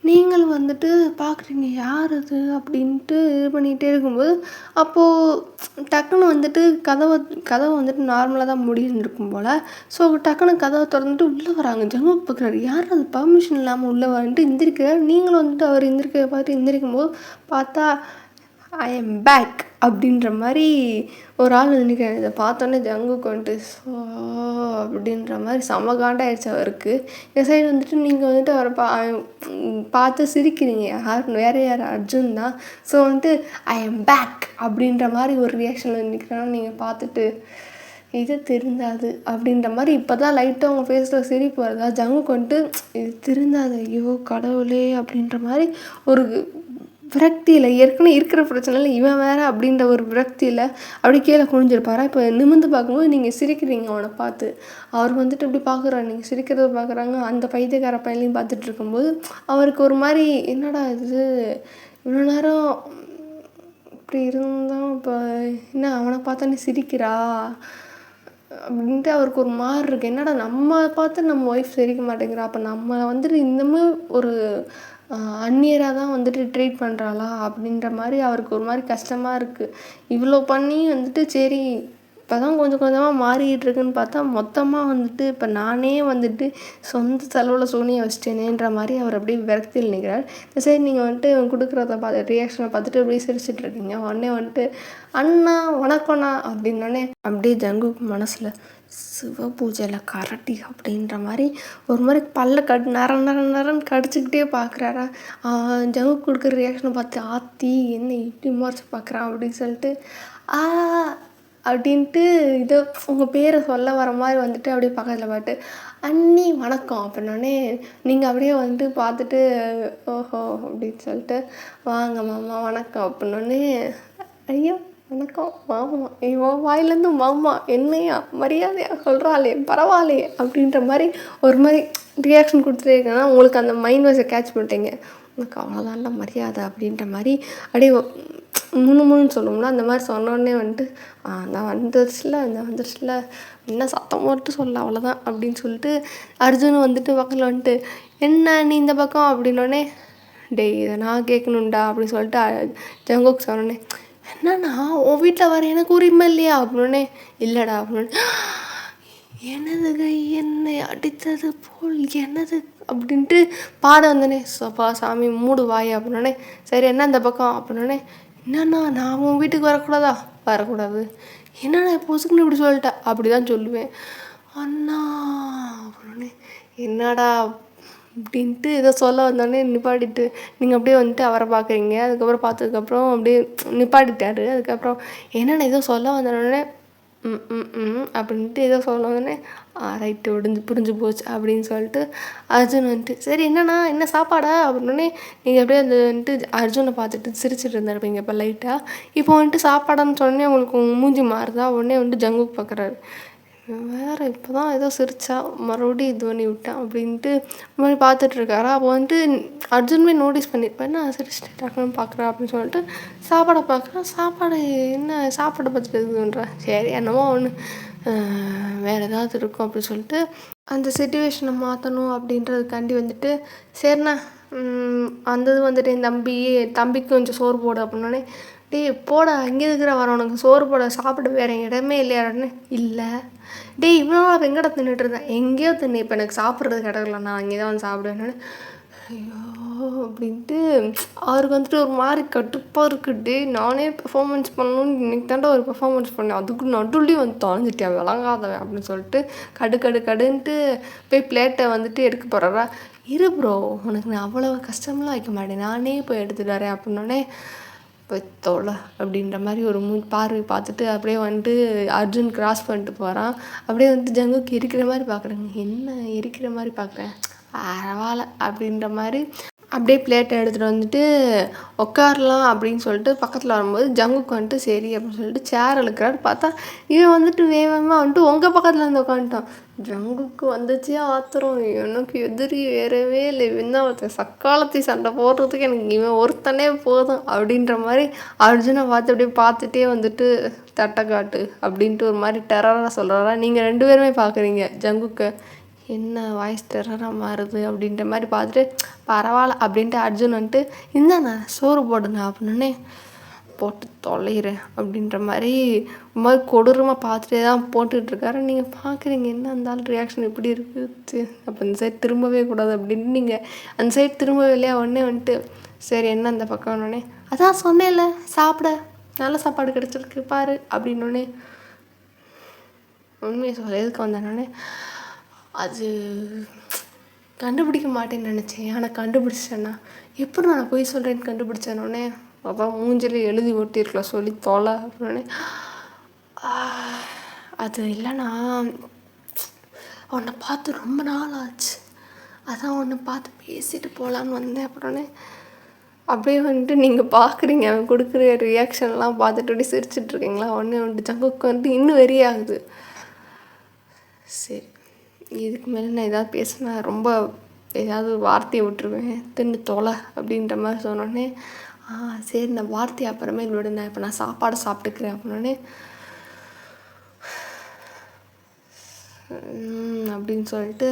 நீங்கள் வந்துட்டு பார்க்குறீங்க, யார் அது அப்படின்ட்டு இது பண்ணிகிட்டே இருக்கும்போது அப்போது டக்குன்னு வந்துட்டு கதவை வந்துட்டு நார்மலாக தான் முடியிருந்துருக்கும் போல். ஸோ டக்குன்னு கதவை திறந்துட்டு உள்ளே வராங்க. ஜங்குக் பார்க்குறாரு, யார் அது பர்மிஷன் இல்லாமல் உள்ளே வந்துட்டு எந்திரிக்கிறார். நீங்களும் வந்துட்டு அவர் எந்திரிக்கிறத பார்த்துட்டு எந்திரிக்கும் போது பார்த்தா ஐ எம் பேக் அப்படின்ற மாதிரி ஒரு ஆள் நினைக்கிறேன். இதை பார்த்தோன்னே ஜங்குக்கு வந்துட்டு ஸோ அப்படின்ற மாதிரி செம காண்டாயிடுச்சு அவருக்கு. இந்த சைடு வந்துட்டு நீங்கள் வந்துட்டு அவரை பார்த்து சிரிக்கிறீங்க. வேறு யார், அர்ஜுன் தான். ஸோ வந்துட்டு ஐ எம் பேக் அப்படின்ற மாதிரி ஒரு ரியாக்ஷனில் நிற்கிறான்னு நீங்கள் பார்த்துட்டு இது திருந்தாது அப்படின்ற மாதிரி இப்போ தான் லைட்டாக உங்கள் ஃபேஸில் சிரிப்பு வருதா. ஜங்குக்கு வந்துட்டு இது திருந்தாது, ஐயோ கடவுளே அப்படின்ற மாதிரி ஒரு விரக்தியில், ஏற்கனவே இருக்கிற பிரச்சனையில் இவன் வேறு அப்படின்ற ஒரு விரக்தியில் அப்படி கீழே குனிஞ்சிருப்பாரா. இப்போ நிமிர்ந்து பார்க்கும்போது நீங்கள் சிரிக்கிறீங்க அவனை பார்த்து. அவர் வந்துட்டு இப்படி பார்க்குறாரு, நீங்கள் சிரிக்கிறத பார்க்குறாங்க. அந்த பைத்தியக்கார பையனையும் பார்த்துட்டு இருக்கும்போது அவருக்கு ஒரு மாதிரி என்னடா இது இவ்வளோ நேரம் இப்படி இருந்தால் இப்போ என்ன அவனை பார்த்தோன்னே சிரிக்கிறா அப்படின்ட்டு அவருக்கு ஒரு மாதிரி இருக்குது. என்னடா நம்ம பார்த்து நம்ம ஒய்ஃப் சிரிக்க மாட்டேங்கிறா, அப்போ நம்ம வந்துட்டு இன்னமும் ஒரு அந்நியராக தான் வந்துட்டு ட்ரீட் பண்ணுறாளா அப்படின்ற மாதிரி அவருக்கு ஒரு மாதிரி கஷ்டமாக இருக்குது. இவ்வளோ பண்ணி வந்துட்டு சரி இப்போ தான் கொஞ்சம் கொஞ்சமாக மாறிக்கிட்டு இருக்குன்னு பார்த்தா மொத்தமாக வந்துட்டு இப்போ நானே வந்துட்டு சொந்த செலவில் சூனியை வச்சிட்டேனேன்ற மாதிரி அவர் அப்படியே விரக்தியில் நிற்கிறார். சரி நீங்கள் வந்துட்டு கொடுக்குறத ரியாக்ஷனை பார்த்துட்டு அப்படியே சிரிச்சிட்ருக்கீங்க. உடனே வந்துட்டு அண்ணா வணக்கம்ண்ணா அப்படின்னோடனே அப்படியே ஜங்குக்கு மனசில் சிவ பூஜையில் கரட்டி அப்படின்ற மாதிரி ஒரு மாதிரி பல்ல நரன்னு கடிச்சிக்கிட்டே பார்க்குறாரா. ஜங்குக்கு கொடுக்குற ரியாக்ஷனை பார்த்து ஆத்தி என்ன இப்படி மறைச்சி பார்க்குறான் அப்படின்னு சொல்லிட்டு அப்படின்ட்டு இதோ உங்கள் பேரை சொல்ல வர மாதிரி வந்துட்டு அப்படியே பக்கத்தில் பார்த்து அண்ணி வணக்கம் அப்படின்னோடனே நீங்கள் அப்படியே வந்துட்டு பார்த்துட்டு ஓஹோ அப்படின்னு சொல்லிட்டு வாங்க மாமா வணக்கம் அப்படின்னோடனே ஐயோ வணக்கம் மாமா, ஐயோ வாயிலேருந்து மாமா என்னையா மரியாதையாக சொல்கிறாளே பரவாயில்லையே அப்படின்ற மாதிரி ஒரு மாதிரி ரியாக்ஷன் கொடுத்துட்டே இருக்கேன்னா உங்களுக்கு அந்த மைண்ட் வாய்ஸை கேட்ச் பண்ணிட்டீங்க. உனக்கு அவ்வளோதான்ல மரியாதை அப்படின்ற மாதிரி அப்படியே முன்னு சொல்லுவோம்ல, அந்த மாதிரி சொன்னோடனே வந்துட்டு நான் வந்துருச்சுல என்ன சத்தம் மட்டும் சொல்ல அவ்வளோதான் அப்படின்னு சொல்லிட்டு அர்ஜுன் வந்துட்டு பக்கத்தில் வந்துட்டு என்ன நீ இந்த பக்கம் அப்படின்னோடனே டேய் இதை நான் கேட்கணுண்டா அப்படின்னு சொல்லிட்டு ஜங்குக்கு சொன்னோடனே என்னண்ணா உன் வீட்டில் வர எனக்கு உரிமை இல்லையா அப்படின்னே இல்லைடா அப்படின்னு எனது கை என்னை அடித்தது போல் எனது அப்படின்ட்டு பாட வந்தோடனே சப்பா சாமி மூடு வாய் அப்படின்னோடனே சரி என்ன இந்த பக்கம் அப்படின்னோடனே என்னண்ணா நான் உன் வீட்டுக்கு வரக்கூடாதா வரக்கூடாது என்னண்ணா பொசுக்குன்னு இப்படி சொல்லிட்டேன் அப்படி தான் சொல்லுவேன் அண்ணா அப்படின்னோடனே என்னடா அப்படின்ட்டு ஏதோ சொல்ல வந்தோடனே நிப்பாட்டிட்டு நீங்கள் அப்படியே வந்துட்டு அவரை பார்க்குறீங்க அதுக்கப்புறம் பார்த்ததுக்கப்புறம் அப்படியே நிப்பாட்டிட்டாரு அதுக்கப்புறம் என்னென்ன ஏதோ சொல்ல வந்தோடனே அப்படின்ட்டு ஏதோ சொல்ல வந்தோடனே ரைட்டு புரிஞ்சு போச்சு அப்படின்னு சொல்லிட்டு அர்ஜுன் வந்துட்டு சரி என்னண்ணா என்ன சாப்பாடா அப்படின்னோடனே நீங்கள் அப்படியே அந்த வந்துட்டு அர்ஜுனை பார்த்துட்டு சிரிச்சிட்டு இருந்திருப்பீங்க இப்போ லைட்டாக இப்போ வந்துட்டு சாப்பாடான்னு சொன்னே உங்களுக்கு மூஞ்சி மாறுதா உடனே வந்துட்டு ஜங்குக்கு பார்க்குறாரு வேறு இப்போ தான் ஏதோ சிரிச்சா மறுபடியும் இது பண்ணி விட்டேன் அப்படின்ட்டு இந்த மாதிரி பார்த்துட்ருக்காரா அப்போ வந்துட்டு அர்ஜுனுமே நோட்டீஸ் பண்ணியிருப்பேன் நான் சிரிச்சிட்டு டக்குன்னு பார்க்குறேன் அப்படின்னு சொல்லிட்டு சாப்பாடை பார்க்குறேன் சாப்பாடு என்ன சாப்பாடை பார்த்துட்டு இதுன்றேன் சரி என்னமோ ஒன்று வேறு ஏதாவது இருக்கும் அப்படின்னு சொல்லிட்டு அந்த சிச்சுவேஷனை மாற்றணும் அப்படின்றதுக்காண்டி வந்துட்டு சரிண்ணா அந்த இது வந்துட்டு என் தம்பிக்கு கொஞ்சம் சோறு போடு அப்படின்னோடனே டேய் போடா இங்கே இருக்கிற வரவனுக்கு சோறு போட சாப்பிட வேறு இடமே இல்லையாடன்னு இல்லை டேய் இவ்வளோ நாள் எங்கடா தின்னுட்டு இருந்தேன் எங்கேயோ தின்னு இப்போ எனக்கு சாப்பிட்றது கிடக்கல நான் அங்கே தான் வந்து சாப்பிடுவேன்னு ஐயோ அப்படின்ட்டு அவருக்கு வந்துட்டு ஒரு மாதிரி கட்டுப்பாக இருக்குட்டு நானே பெர்ஃபார்மன்ஸ் பண்ணணும்னு இன்னைக்கு தாண்டா ஒரு பெர்ஃபார்மன்ஸ் பண்ணேன் அதுக்கு நடுவுலேயும் வந்து தொலைஞ்சிட்டேன் விளங்காதவன் அப்படின்னு சொல்லிட்டு கடுன்ட்டு போய் பிளேட்டை வந்துட்டு எடுக்க போகிறா இரு ப்ரோ உனக்கு நான் அவ்வளோ கஷ்டமெல்லாம் வைக்க மாட்டேன் நானே போய் எடுத்துட்டு வரேன் அப்படின்னோடனே போய் தொலை அப்படின்ற மாதிரி ஒரு பார்வை பார்த்துட்டு அப்படியே வந்துட்டு அர்ஜுன் கிராஸ் பண்ணிட்டு போகிறான் அப்படியே வந்துட்டு ஜங்குக்கு எரிக்கிற மாதிரி பார்க்குறேங்க என்ன எரிக்கிற மாதிரி பார்க்குறேன் பரவாயில்ல அப்படின்ற மாதிரி அப்படியே பிளேட்டை எடுத்துகிட்டு வந்துட்டு உட்காரலாம் அப்படின்னு சொல்லிட்டு பக்கத்தில் வரும்போது ஜங்குக்கு வந்துட்டு சரி அப்படின்னு சொல்லிட்டு சேர் இழுக்கிறாரு பார்த்தா இவன் வந்துட்டு வேகமாக வந்துட்டு உங்கள் பக்கத்தில் வந்து உட்காந்துட்டான் ஜங்குக்கு வந்துச்சு ஆத்திரம் எனக்கு எதிரி வேறவே இல்லை இவன் தான் ஒருத்தன் சக்காலத்தை சண்டை போடுறதுக்கு எனக்கு இவன் ஒருத்தனே போதும் அப்படின்ற மாதிரி அர்ஜுனை பார்த்து அப்படியே பார்த்துட்டே வந்துட்டு தட்டை காட்டு அப்படின்ட்டு ஒரு மாதிரி டெரராக சொல்கிறாரா நீங்கள் 2 பேருமே பார்க்குறீங்க ஜங்குக்கு என்ன வாய்ஸ் டெரராக மாறுது அப்படின்ற மாதிரி பார்த்துட்டு பரவாயில்ல அப்படின்ட்டு அர்ஜுன் வந்துட்டு இந்தாண்ணா சோறு போடுங்க அப்படின்னே போட்டு தொலைகிறேன் அப்படின்ற மாதிரி ஒரு மாதிரி கொடூரமாக பார்த்துட்டே தான் போட்டுட்ருக்காரு நீங்கள் பார்க்குறீங்க என்ன இருந்தாலும் ரியாக்ஷன் எப்படி இருக்குது அப்போ இந்த சைடு திரும்பவே கூடாது அப்படின்னு நீங்கள் அந்த சைடு திரும்பவே இல்லையா உடனே வந்துட்டு சரி என்ன அந்த பக்கம் உடனே அதான் சொன்னேன்ல சாப்பிட நல்ல சாப்பாடு கிடச்சிருக்கு பாரு அப்படின்னோடனே உண்மையை சொல்ல எதுக்கு வந்தேன்னொடனே அது கண்டுபிடிக்க மாட்டேன்னு நினச்சேன் ஆனால் கண்டுபிடிச்சேன்னா எப்படி நான் போய் சொல்கிறேன்னு கண்டுபிடிச்சேனோடனே அதான் மூஞ்சில் எழுதி ஒட்டியிருக்கலாம் சொல்லி தொலை அப்படின்னே அது இல்லைண்ணா உன்னை பார்த்து ரொம்ப நாள் ஆச்சு அதான் உன்னை பார்த்து பேசிட்டு போகலான்னு வந்தேன் அப்படின்னே அப்படியே வந்துட்டு நீங்கள் பார்க்குறீங்க அவன் கொடுக்குற ரியாக்ஷன்லாம் பார்த்துட்டு அப்படி சிரிச்சிட்ருக்கீங்களா உடனே வந்துட்டு ஜங்குக்கு வந்துட்டு இன்னும் வெறியாகுது சரி இதுக்கு மேலே நான் ஏதாவது பேசினா ரொம்ப ஏதாவது வார்த்தையை விட்டுருவேன் தின்னு தொலை அப்படின்ற மாதிரி சொன்னோடனே சரி நான் வார்த்தையை அப்புறமே விட நான் இப்போ நான் சாப்பாடு சாப்பிட்டுக்கிறேன் அப்படின்னோடனே அப்படின்னு சொல்லிட்டு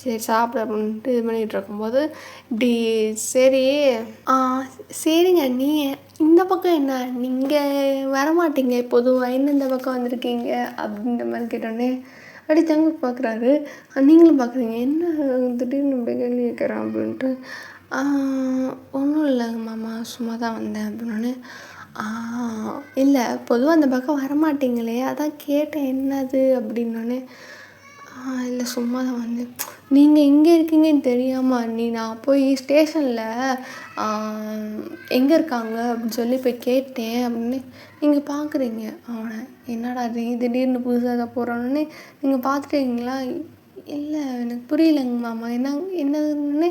சரி சாப்பிட அப்படின்ட்டு இது பண்ணிகிட்டு இருக்கும்போது இப்படி சரி சரிங்க நீ இந்த பக்கம் என்ன நீங்கள் வரமாட்டீங்க பொதுவாக என்ன இந்த பக்கம் வந்திருக்கீங்க அப்படின்ற மாதிரி கேட்டோடனே அப்படி ஜங்கு பார்க்குறாரு நீங்களும் பார்க்குறீங்க என்ன திடீர்னு கேள்வி கேட்குறான் அப்படின்ட்டு ஒன்றும் இல்லைங்க மாமா சும்மா தான் வந்தேன் அப்படின்னோடனே இல்லை பொதுவாக அந்த பக்கம் வரமாட்டீங்களே அதான் கேட்டேன் என்னது அப்படின்னோடனே இல்லை சும்மா தான் வந்தேன் நீங்கள் எங்கே இருக்கீங்கன்னு தெரியாமல் நான் போய் ஸ்டேஷனில் எங்கே இருக்காங்க அப்படின்னு சொல்லி போய் கேட்டேன் அப்படின்னு நீங்கள் பார்க்குறீங்க அவனை என்னடா திடீர்னு புதுசாக தான் போகிறானே நீங்கள் பார்த்துட்டீங்களா இல்லை எனக்கு புரியலைங்க மாமா என்னதுன்னே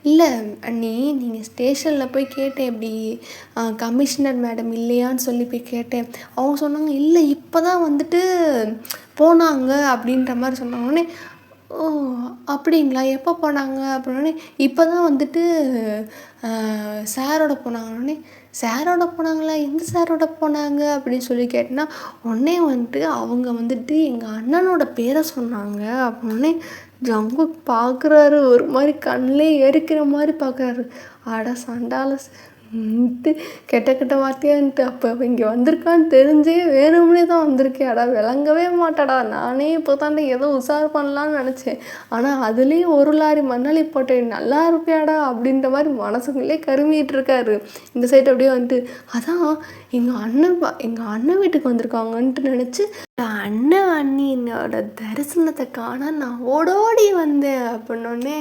இல்லை அண்ணி நீங்கள் ஸ்டேஷனில் போய் கேட்டேன் இப்படி கமிஷனர் மேடம் இல்லையான்னு சொல்லி போய் கேட்டேன் அவங்க சொன்னாங்க இல்லை இப்போ தான் வந்துட்டு போனாங்க அப்படின்ற மாதிரி சொன்னாங்கன்னே ஓ அப்படிங்களா எப்போ போனாங்க அப்படின்னே இப்போ தான் வந்துட்டு சாரோட போனாங்கன்னே சாரோட போனாங்களா எந்த சாரோட போனாங்க அப்படின்னு சொல்லி கேட்டேன்னா உடனே வந்துட்டு அவங்க வந்துட்டு எங்கள் அண்ணனோட பேரை சொன்னாங்க அப்படின்னே ஜங்கு பார்க்குறாரு ஒரு மாதிரி கண்ணிலே எரிக்கிற மாதிரி பார்க்குறாரு அட சண்டால கெட்ட கெட்ட வார்த்தையான்ட்டு அப்போ இங்கே வந்திருக்கான்னு தெரிஞ்சே வேணும்னே தான் வந்திருக்கேடா, விளங்கவே மாட்டாடா, நானே இப்போ தாண்டி ஏதோ உஷார் பண்ணலான்னு நினச்சேன், ஆனால் அதுலேயும் ஒரு லாரி மண்ணாளி போட்டேன், நல்லா இருப்பியாடா அப்படின்ற மாதிரி மனசுக்குள்ளே கருமிட்டு இருக்காரு. இந்த சைடு அப்படியே வந்துட்டு அதான் எங்கள் அண்ணன் வீட்டுக்கு வந்திருக்காங்கன்ட்டு நினச்சி அண்ணன் அண்ணியோட தரிசனத்தை காண நான் ஓடோடி வந்தேன் அப்படின்னோடனே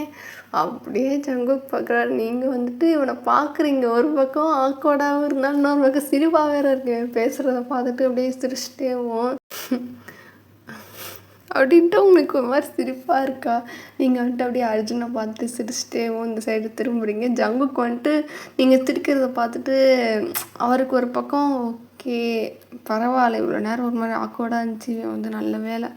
அப்படியே ஜங்குக் பார்க்குறாரு. நீங்கள் வந்துட்டு இவனை பார்க்குறீங்க, ஒரு பக்கம் ஆக்வர்டாகவும் இருந்தாலும் இன்னொரு பக்கம் சிரிப்பாக வேறு இருக்கு, பேசுகிறத பார்த்துட்டு அப்படியே சிரிச்சிட்டேவும் அப்படின்ட்டு உங்களுக்கு ஒரு மாதிரி சிரிப்பாக இருக்கா? நீங்கள் வந்துட்டு அப்படியே அர்ஜுனை பார்த்துட்டு சிரிச்சிட்டேவும் இந்த சைடு திரும்புறீங்க. ஜங்குக்கு வந்துட்டு நீங்கள் சிரிக்கிறத பார்த்துட்டு அவருக்கு ஒரு பக்கம் ஓகே பரவாயில்ல, இவ்வளோ நேரம் ஒரு மாதிரி ஆக்வர்டாக இருந்துச்சு, வந்து நல்ல வேலை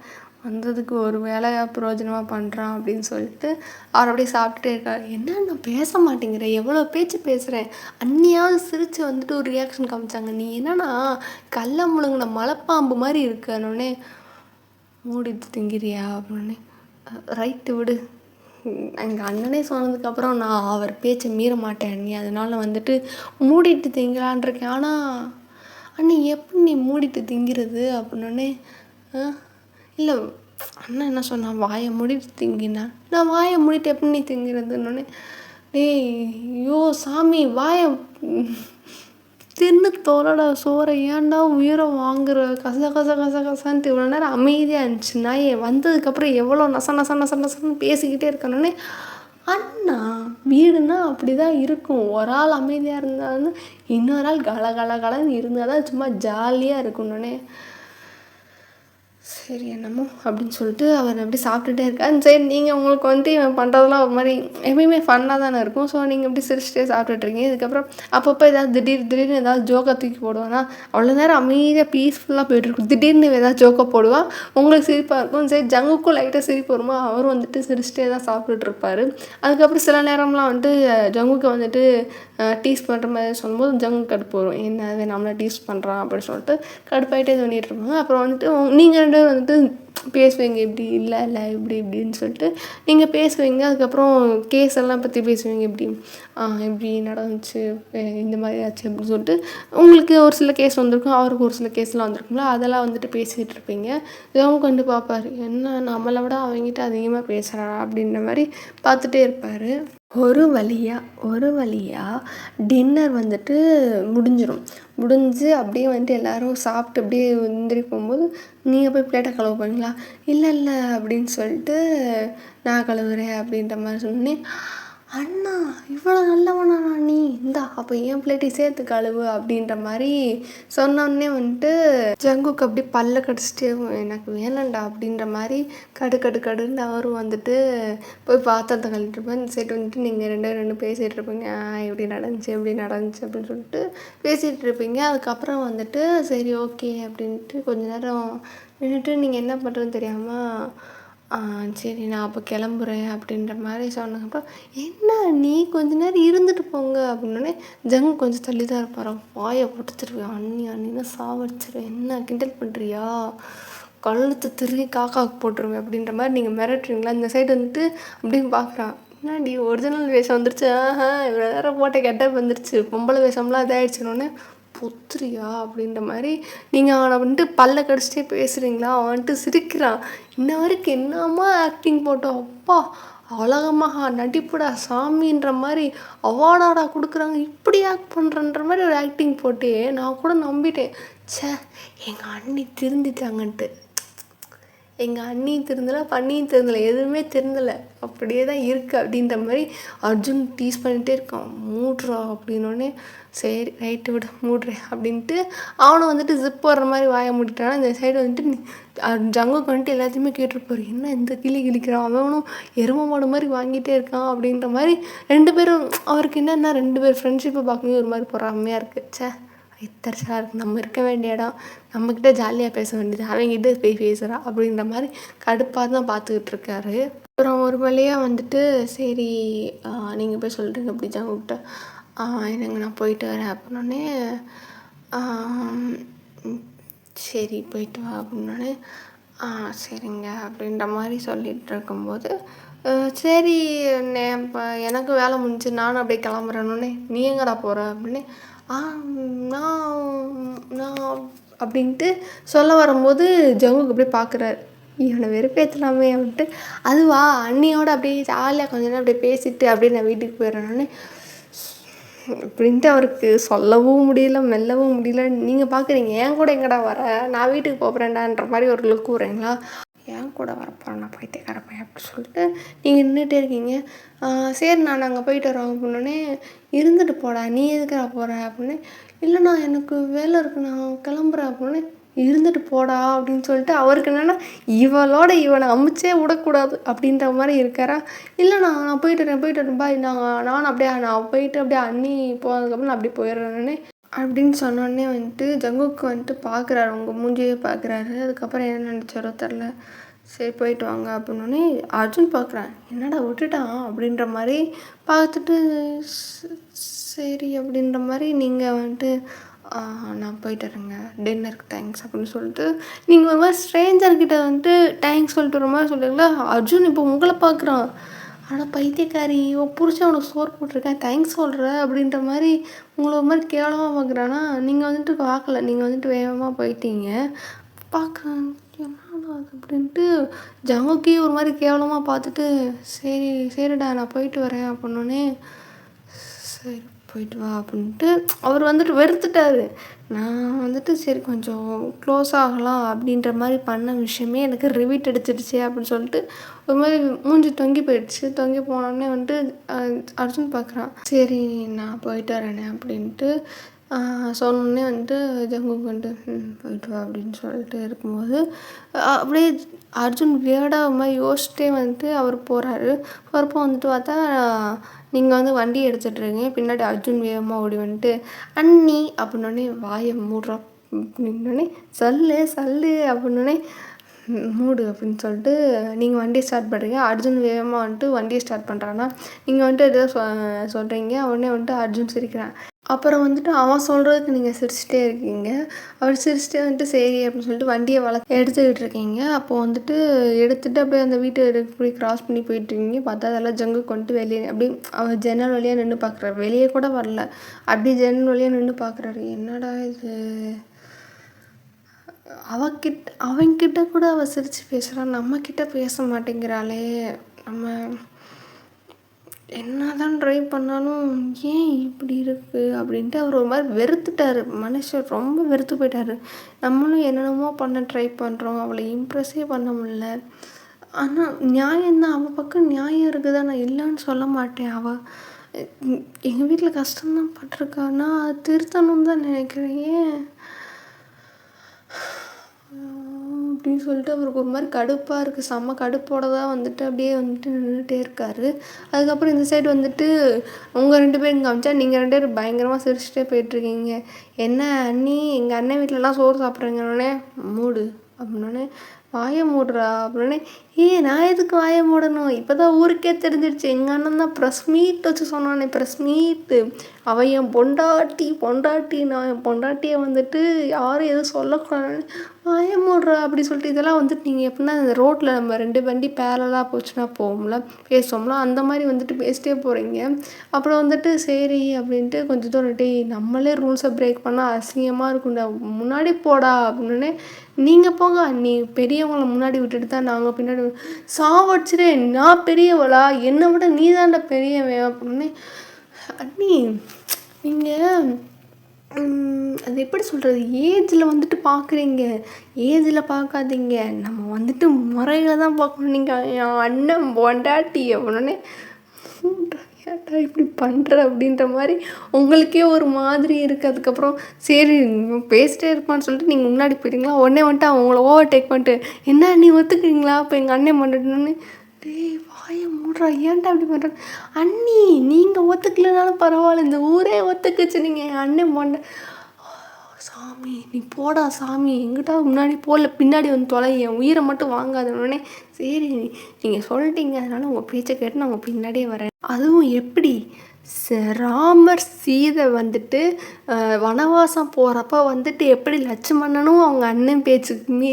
வந்ததுக்கு ஒரு வேலையாக பிரயோஜனமாக பண்ணுறான் அப்படின்னு சொல்லிட்டு அவர் அப்படியே சாப்பிட்டுட்டே இருக்கார். என்ன நான் பேச மாட்டேங்கிறேன், எவ்வளோ பேச்சு பேசுகிறேன், அன்னியாவது சிரித்து வந்துட்டு ஒரு ரியாக்ஷன் காமிச்சாங்க, நீ என்னன்னா கல்லை முழுங்கின மலைப்பாம்பு மாதிரி இருக்கனோடனே மூடிட்டு திங்கிறியா அப்படின்னே ரைட்டு விடு, எங்கள் அண்ணனே சொன்னதுக்கப்புறம் நான் அவர் பேச்சை மீற மாட்டேன் அண்ணி, அதனால வந்துட்டு மூடிட்டு திங்கலான் இருக்கேன். ஆனால் அண்ணி எப்படி நீ மூடிட்டு திங்கிறது அப்படின்னே இல்லை அண்ணன் என்ன சொன்னான், வாயை மூடிட்டு திங்கினா, நான் வாயை மூடிட்டு எப்படி நீ திங்கிறதுன்னொடனே டேய் ஐயோ சாமி வாயை தின்னு தோலோட சோறை ஏன்டா உயிரை வாங்குற, கசன்ட்டு இவ்வளோ நேரம் அமைதியாக இருந்துச்சு, நான் வந்ததுக்கப்புறம் எவ்வளோ நசன்னு பேசிக்கிட்டே இருக்கணுன்னே அண்ணா வீடுனா அப்படி தான் இருக்கும், ஒரு ஆள் அமைதியாக இருந்தாலும் இன்னொரு ஆள் கலன்னு இருந்தால் தான் சும்மா ஜாலியாக இருக்கணுன்னே சரி என்னமோ அப்படின்னு சொல்லிட்டு அவர் அப்படி சாப்பிட்டுட்டே இருக்காரு. சரி நீங்கள் உங்களுக்கு வந்து இவன் பண்ணுறதெல்லாம் ஒரு மாதிரி எப்பயுமே ஃபன்னாக தானே இருக்கும், ஸோ நீங்கள் இப்படி சிரிச்சிட்டே சாப்பிட்டுட்ருக்கீங்க. இதுக்கப்புறம் அப்பப்போ ஏதாவது திடீர்னு ஏதாவது ஜோக்கை தூக்கி போடுவானா, அவ்வளோ நேரம் அமைதியாக பீஸ்ஃபுல்லாக போய்ட்டுருக்கும், திடீர்னு ஏதாவது ஜோக்கை போடுவான், உங்களுக்கு சிரிப்பாக இருக்கும். சரி ஜங்குக்கும் லைட்டாக சிரிப்பு வருமா, அவரும் வந்துட்டு சிரிச்சிட்டே தான் சாப்பிட்டுட்ருப்பார். அதுக்கப்புறம் சில நேரம்லாம் வந்துட்டு ஜங்குக்கு வந்துட்டு டீஸ் பண்ணுற மாதிரி சொல்லும்போது ஜங்கு கடுப்பு வரும், என்ன நம்மளை டீஸ் பண்ணுறான் அப்படின்னு சொல்லிட்டு கடுப்பாயிட்டே பண்ணிகிட்டு இருப்பாங்க. அப்புறம் வந்துட்டு நீங்கள் ரெண்டு பேரும் வந்துட்டு பேசுவீங்க, இப்படி இல்லை இப்படின்னு சொல்லிட்டு நீங்கள் பேசுவீங்க. அதுக்கப்புறம் கேஸ் எல்லாம் பற்றி பேசுவீங்க, எப்படி நடந்துச்சு, இந்த மாதிரி ஆச்சு அப்படின்னு சொல்லிட்டு உங்களுக்கு ஒரு சில கேஸ் வந்திருக்கும், அவருக்கு ஒரு சில கேஸ்லாம் வந்திருக்குங்களா, அதெல்லாம் வந்துட்டு பேசிகிட்டு இருப்பீங்க. இதெல்லாம் கொண்டு பார்ப்பார், என்ன நம்மளை விட அவங்ககிட்ட அதிகமாக பேசுகிறாரா அப்படின்ற மாதிரி பார்த்துட்டே இருப்பார். ஒரு வழியாக டின்னர் வந்துட்டு முடிஞ்சு அப்படியே வந்துட்டு எல்லோரும் சாப்பிட்டு அப்படியே எந்திரி போகும்போது நீங்கள் போய் பிளேட்டை கழுவ போகிறீங்களா, இல்லை அப்படின்னு சொல்லிட்டு நான் கழுவுறேன் அப்படின்ற மாதிரி சொன்னேன். அண்ணா இவ்வளோ நல்லவனா நீ, இந்தா அப்போ என் பிளேட்டையும் சேர்த்து கழுவு அப்படின்ற மாதிரி சொன்னோடனே வந்துட்டு ஜங்குக்கு அப்படி பல்ல கடிச்சிட்டே எனக்கு வேணாண்டா அப்படின்ற மாதிரி கடுன்னு அவரும் வந்துட்டு போய் பாத்திரத்தை கழுவிட்டுருப்பேன். இந்த சைடு வந்துட்டு நீங்கள் ரெண்டு பேசிகிட்டு இருப்பீங்க, எப்படி நடந்துச்சு அப்படின்னு சொல்லிட்டு பேசிகிட்டு இருப்பீங்க. அதுக்கப்புறம் வந்துட்டு சரி ஓகே அப்படின்ட்டு கொஞ்ச நேரம் நின்றுட்டு நீங்கள் என்ன பண்ணுறதுன்னு தெரியாமல் சரி நான் அப்போ கிளம்புறேன் அப்படின்ற மாதிரி சொன்னதுக்கப்புறம் என்ன நீ கொஞ்ச நேரம் இருந்துட்டு போங்க அப்படின்னோடனே ஜங்கு கொஞ்சம் தள்ளி தான் இருப்பார். வாயை உடச்சிருவேன், அண்ணின்னு சாவடிச்சிருவேன், என்ன கிண்டல் பண்ணுறியா, கழுத்தை திரும்பி காக்காவுக்கு போட்டுருவேன் அப்படின்ற மாதிரி நீங்கள் மிரட்டுறீங்களா. இந்த சைடு வந்துட்டு அப்படின்னு பார்க்குறான், என்னடி ஒரிஜினல் வேஷம் வந்துருச்சு, இவ்வளோ நேரம் போட்ட கெட்டப் வந்துருச்சு, பொம்பளை வேஷம்லாம் இதாகிடுச்சுனோடனே புத்திரியா அப்படின்ற மாதிரி நீங்கள் அவனை வந்துட்டு பல்ல கடிச்சிட்டே பேசுகிறீங்களா. அவன் வந்துட்டு சிரிக்கிறான், இன்ன வரைக்கும் என்னம்மா ஆக்டிங் போட்டோம், அப்பா அழகமாக நடிப்புடா சாமின்ற மாதிரி அவார்டாடா கொடுக்குறாங்க, இப்படி ஆக்ட் பண்ணுறன்ற மாதிரி ஒரு ஆக்டிங் போட்டே நான் கூட நம்பிட்டேன். எங்கள் அண்ணி திருந்திட்டாங்கன்ட்டு, எங்கள் அண்ணியும் திருந்தலை பண்ணியும் திருந்தலை, எதுவுமே திருந்தலை, அப்படியே தான் இருக்குது அப்படின்ற மாதிரி அர்ஜுன் டீஸ் பண்ணிகிட்டே இருக்கான். மூட்றா அப்படின்னோடனே சரி ரைட்டு விட மூடுறேன் அப்படின்ட்டு அவனும் வந்துட்டு ஜிப் வர்ற மாதிரி வாயை மூடிட்டானா. இந்த சைடு வந்துட்டு ஜங்குக்கு வந்துட்டு எல்லாத்தையுமே கேட்டிருப்பாரு, என்ன இந்த கிழிக்கிறான், அவனும் எரும மாடு மாதிரி வாங்கிட்டே இருக்கான் அப்படின்ற மாதிரி ரெண்டு பேரும் அவருக்கு என்னென்னா ரெண்டு பேர் ஃப்ரெண்ட்ஷிப்பை பார்க்கும்போது ஒரு மாதிரி பொறாமையாக இருக்குது. இத்தரிசலாக இருக்குது, நம்ம இருக்க வேண்டிய இடம், நம்மக்கிட்ட ஜாலியாக பேச வேண்டியது, அவங்ககிட்ட போய் பேசுகிறா அப்படின்ற மாதிரி கடுப்பாக தான் பார்த்துக்கிட்டு இருக்காரு. அப்புறம் ஒரு வழியாக வந்துட்டு சரி நீங்கள் போய் சொல்கிறீங்க அப்படி ஜங்குக்கிட்ட, என்னங்க நான் போயிட்டு வரேன் அப்படின்னோடனே சரி போயிட்டு வா அப்படின்னோடனே சரிங்க அப்படின்ற மாதிரி சொல்லிகிட்டு இருக்கும்போது சரி இப்போ எனக்கு வேலை முடிஞ்சு நானும் அப்படியே கிளம்புறேன்னொடனே நீ எங்கடா போகிற அப்படின்னு ஆ நான் நான் அப்படின்ட்டு சொல்ல வரும்போது ஜங்குக்கு அப்படியே பார்க்குறாரு இவனை வெறுப்பேற்றலாமே அப்படின்ட்டு அதுவா அண்ணியோட அப்படியே ஜாலியாக கொஞ்ச நேரம் அப்படியே பேசிட்டு அப்படியே நான் வீட்டுக்கு போயிடுறேன்னொடனே அப்படின்ட்டு அவருக்கு சொல்லவும் முடியல மெல்லவும் முடியல. நீங்கள் பார்க்குறீங்க என் கூட எங்கடா வர நான் வீட்டுக்கு போகிறேன்டான்ற மாதிரி ஒரு லுக் வரீங்களா என் கூட வரப்போகிறேன் நான் பைத்தியக்கார பையன் அப்படி சொல்லிட்டு நீங்கள் நின்றுட்டே இருக்கீங்க. சரி நான் அங்கே போயிட்டு வரோம் அப்படின்னோடனே இருந்துட்டு போடா நீ எதுக்குடா போகிற அப்படின்னு இல்லைண்ணா எனக்கு வேலை இருக்கு நான் கிளம்புறேன் அப்படின்னு இருந்துட்டு போடா அப்படின்னு சொல்லிட்டு அவருக்கு என்னென்னா இவனை அமுச்சே விடக்கூடாது அப்படின்ற மாதிரி இருக்காரா. இல்லைண்ணா நான் போயிட்டு வரேன் பாய் நானும் அப்படியே நான் போயிட்டு அப்படியே அண்ணி போனதுக்கப்புறம் நான் அப்படியே போயிடுறேன்னு அப்படின்னு சொன்னோடனே வந்துட்டு ஜங்குக்கு வந்துட்டு பார்க்குறாரு உங்கள் மூஞ்சியே பார்க்குறாரு. அதுக்கப்புறம் என்ன நினச்சாரோ தெரில. சரி போயிட்டு வாங்க அப்படின்னோடனே அர்ஜுன் பார்க்குறேன் என்னடா விட்டுட்டான் அப்படின்ற மாதிரி பார்த்துட்டு சரி அப்படின்ற மாதிரி நீங்கள் வந்துட்டு நான் போயிட்டு வரேங்க டின்னருக்கு தேங்க்ஸ் அப்படின்னு சொல்லிட்டு நீங்கள் ஒரு மாதிரி ஸ்ட்ரேஞ்சர்கிட்ட வந்துட்டு தேங்க்ஸ் சொல்லிட்டு வர மாதிரி சொல்லுங்களா. அர்ஜுன் இப்போ உங்களை பார்க்குறான் ஆனால் பைத்தியக்காரி புரிச்சு அவனுக்கு சோறு போட்டிருக்கேன் தேங்க்ஸ் சொல்கிற அப்படின்ற மாதிரி உங்களை ஒரு மாதிரி கேவலமாக பார்க்குறான்னா நீங்கள் வந்துட்டு பார்க்கல நீங்கள் வந்துட்டு வேகமாக போயிட்டீங்க பார்க்குறேன் என்னடா அது அப்படின்ட்டு ஜங்குக்கே ஒரு மாதிரி கேவலமாக பார்த்துட்டு சரிடா நான் போயிட்டு வரேன் அப்படின்னோடனே சரி போயிட்டு வா அப்படின்ட்டு அவர் வந்துட்டு வெறுத்துட்டார். நான் வந்துட்டு சரி கொஞ்சம் க்ளோஸ் ஆகலாம் அப்படின்ற மாதிரி பண்ண விஷயமே எனக்கு ரிவீட் அடிச்சிடுச்சு அப்படின்னு சொல்லிட்டு ஒரு மாதிரி மூஞ்சி தொங்கி போயிடுச்சு. தொங்கி போனோடனே வந்துட்டு அர்ஜுன் பார்க்குறான் சரி நான் போயிட்டு வரேனே அப்படின்ட்டு சொன்னோடனே வந்துட்டு ஜங்குக்கு வந்துட்டு போயிட்டு வா அப்படின்னு சொல்லிட்டு இருக்கும்போது அப்படியே அர்ஜுன் வியர்டாக ஒரு மாதிரி யோசிச்சிட்டே வந்துட்டு அவர் போகிறாரு. போகிறப்போ வந்துட்டு பார்த்தா நீங்கள் வந்து வண்டி எடுத்துகிட்ருக்கீங்க பின்னாடி அர்ஜுன் வேகமாக ஓடி வந்துட்டு அண்ணி அப்படின்னோடனே வாயை மூடுறோம் அப்படின்னோடனே சல்லு அப்படின்னோடனே மூடு அப்படின்னு சொல்லிட்டு நீங்கள் வண்டியை ஸ்டார்ட் பண்ணுறீங்க. அர்ஜுன் வேகமாக வந்துட்டு வண்டியை ஸ்டார்ட் பண்ணுறான்னா நீங்கள் வந்துட்டு எதோ சொல்கிறீங்க உடனே வந்துட்டு அர்ஜுன் சிரிக்கிறான். அப்புறம் வந்துட்டு அவன் சொல்கிறதுக்கு நீங்கள் சிரிச்சிட்டே இருக்கீங்க. அவர் சிரிச்சிட்டே வந்துட்டு சரி அப்படின்னு சொல்லிட்டு வண்டியை எடுத்துக்கிட்டு இருக்கீங்க. அப்போது வந்துட்டு எடுத்துகிட்டு அப்படியே அந்த வீட்டை போய் க்ராஸ் பண்ணி போயிட்டுருக்கீங்க. பார்த்தா அதெல்லாம் ஜங்குக்கு வந்துட்டு வெளியே அப்படியே அவர் ஜன்னல் வழியாக நின்று பார்க்குறாரு. வெளியே கூட வரல அப்படியே ஜன்னல் வழியாக நின்று பார்க்குறாரு. என்னடா இது அவன்கிட்ட கூட அவள் சிரித்து பேசுகிறான் நம்மக்கிட்ட பேச மாட்டேங்கிறாளே நம்ம என்ன தான் ட்ரை பண்ணாலும் ஏன் இப்படி இருக்குது அப்படின்ட்டு அவர் ஒரு மாதிரி வெறுத்துட்டார். மனுஷன் ரொம்ப வெறுத்து போயிட்டார். நம்மளும் என்னென்னமோ பண்ண ட்ரை பண்ணுறோம் அவளை இம்ப்ரெஸ்ஸே பண்ண முடியல. ஆனால் நியாயம்தான் அவள் பக்கம் நியாயம் இருக்குதா நான் இல்லைன்னு சொல்ல மாட்டேன். அவள் எங்கள் வீட்டில் கஷ்டம்தான் பட்டிருக்கான்னா அது திருத்தணும்னு தான் நினைக்கிறேன். ஏன் அப்படின்னு சொல்லிட்டு அவருக்கு ஒரு மாதிரி கடுப்பாக இருக்குது. செம்ம கடுப்போட தான் வந்துட்டு அப்படியே வந்துட்டு நின்றுட்டே இருக்கார். அதுக்கப்புறம் இந்த சைடு வந்துட்டு உங்கள் 2 பேரும் காமிச்சா நீங்கள் 2 பேரும் பயங்கரமாக சிரிச்சிட்டே போயிட்டுருக்கீங்க. என்ன அண்ணி எங்கள் அண்ணன் வீட்டிலலாம் சோறு சாப்பிட்றீங்கன்னொடனே மூடு அப்படின்னோடனே வாயை மூடுறா அப்படின்னே நான் எதுக்கு வாயை மூடணும் இப்போ தான் ஊருக்கே தெரிஞ்சிடுச்சு எங்கள் அண்ணன் தான் ப்ரெஸ் மீட் வச்சு சொன்னானே ப்ரெஸ் மீட்டு அவன் என் பொண்டாட்டி நான் என் பொண்டாட்டியை வந்துட்டு யாரும் எதுவும் சொல்லக்கூடாதுன்னு வாயை மூடுறா அப்படி சொல்லிட்டு இதெல்லாம் வந்துட்டு நீங்கள் எப்படின்னா அந்த ரோட்டில் நம்ம 2 வண்டி பேரலாக போச்சுன்னா போகும்ல பேசுவோம்ல அந்த மாதிரி வந்துட்டு பேசிட்டே போகிறீங்க. அப்புறம் வந்துட்டு சரி அப்படின்ட்டு கொஞ்சம் தூரம் நம்மளே ரூல்ஸை பிரேக் பண்ணால் அசிங்கமாக இருக்கும்டா முன்னாடி போடா அப்படின்னே நீங்கள் போங்க நீ பெரியவங்களை முன்னாடி விட்டுட்டு தான் நாங்கள் பின்னாடி சாவடிச்சிடே நான் பெரியவளா என்னை விட நீ தான்டா பெரியவன் அப்படின்னு அண்ணி நீங்கள் அது எப்படி சொல்கிறது ஏஜில் வந்துட்டு பார்க்குறீங்க ஏஜில் பார்க்காதீங்க நம்ம வந்துட்டு முறையில் தான் பார்க்கணும். நீங்கள் என் அண்ணன் பொண்டாட்டி அப்படின்னே ஏன்டா இப்படி பண்ணுற அப்படின்ற மாதிரி உங்களுக்கே ஒரு மாதிரி இருக்குது. அதுக்கப்புறம் சரி பேசிட்டே இருப்பான்னு சொல்லிட்டு நீங்கள் முன்னாடி போயிட்டீங்களா உடனே வந்துட்டு அவங்கள ஓவர்டேக் பண்ணிட்டு என்ன நீ ஒத்துக்கிறீங்களா இப்போ எங்கள் அண்ணன் பண்ணிட்டுன்னு வாயை மூடுறா ஏன்டா அப்படி பண்ணுற அண்ணி நீங்கள் ஒத்துக்கலனாலும் பரவாயில்ல இந்த ஊரே ஒத்துக்குச்சு நீங்கள் என் அண்ணன் பண்ண சாமி நீ போடா சாமி, எங்கிட்ட முன்னாடி போகல பின்னாடி வந்து தொலை, என் உயிரை மட்டும் வாங்காதோடனே. சரி நீங்கள் சொல்லிட்டீங்க, அதனால் உங்கள் பேச்சை கேட்டு நான் உங்கள் பின்னாடியே வரேன். அதுவும் எப்படி ராமர் சீதை வந்துட்டு வனவாசம் போகிறப்ப வந்துட்டு எப்படி லட்சுமணனும் அவங்க அண்ணன் பேச்சுக்கு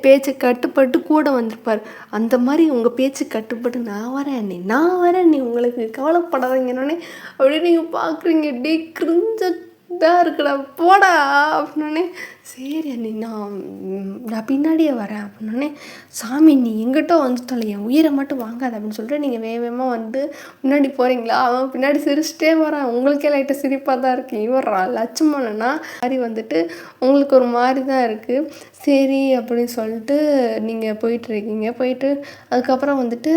பேச்சு கட்டுப்பட்டு கூட வந்திருப்பார். அந்த மாதிரி உங்கள் பேச்சு கட்டுப்பட்டு நான் வரேன் நீ உங்களுக்கு கவலைப்படாதீங்கன்னொடனே அப்படியே நீங்கள் பார்க்குறீங்க. டே கிரிஞ்ச இதாக இருக்குடா போடா அப்படின்னே. சரி அண்ணி நான் பின்னாடியே வரேன் அப்படின்னே. சாமி நீ எங்கிட்ட வந்துட்டால, என் உயிரை மட்டும் வாங்காத அப்படின்னு சொல்லிட்டு நீங்கள் வேகமாக வந்து முன்னாடி போகிறீங்களா. அவன் பின்னாடி சிரிச்சிட்டே வரான். உங்களுக்கே லைட்டாக சிரிப்பாக தான் இருக்குது. இவரா லட்சுமணனா மாதிரி வந்துட்டு உங்களுக்கு ஒரு மாதிரி தான் இருக்குது. சரி அப்படின்னு சொல்லிட்டு நீங்கள் போயிட்டுருக்கீங்க. போயிட்டு அதுக்கப்புறம் வந்துட்டு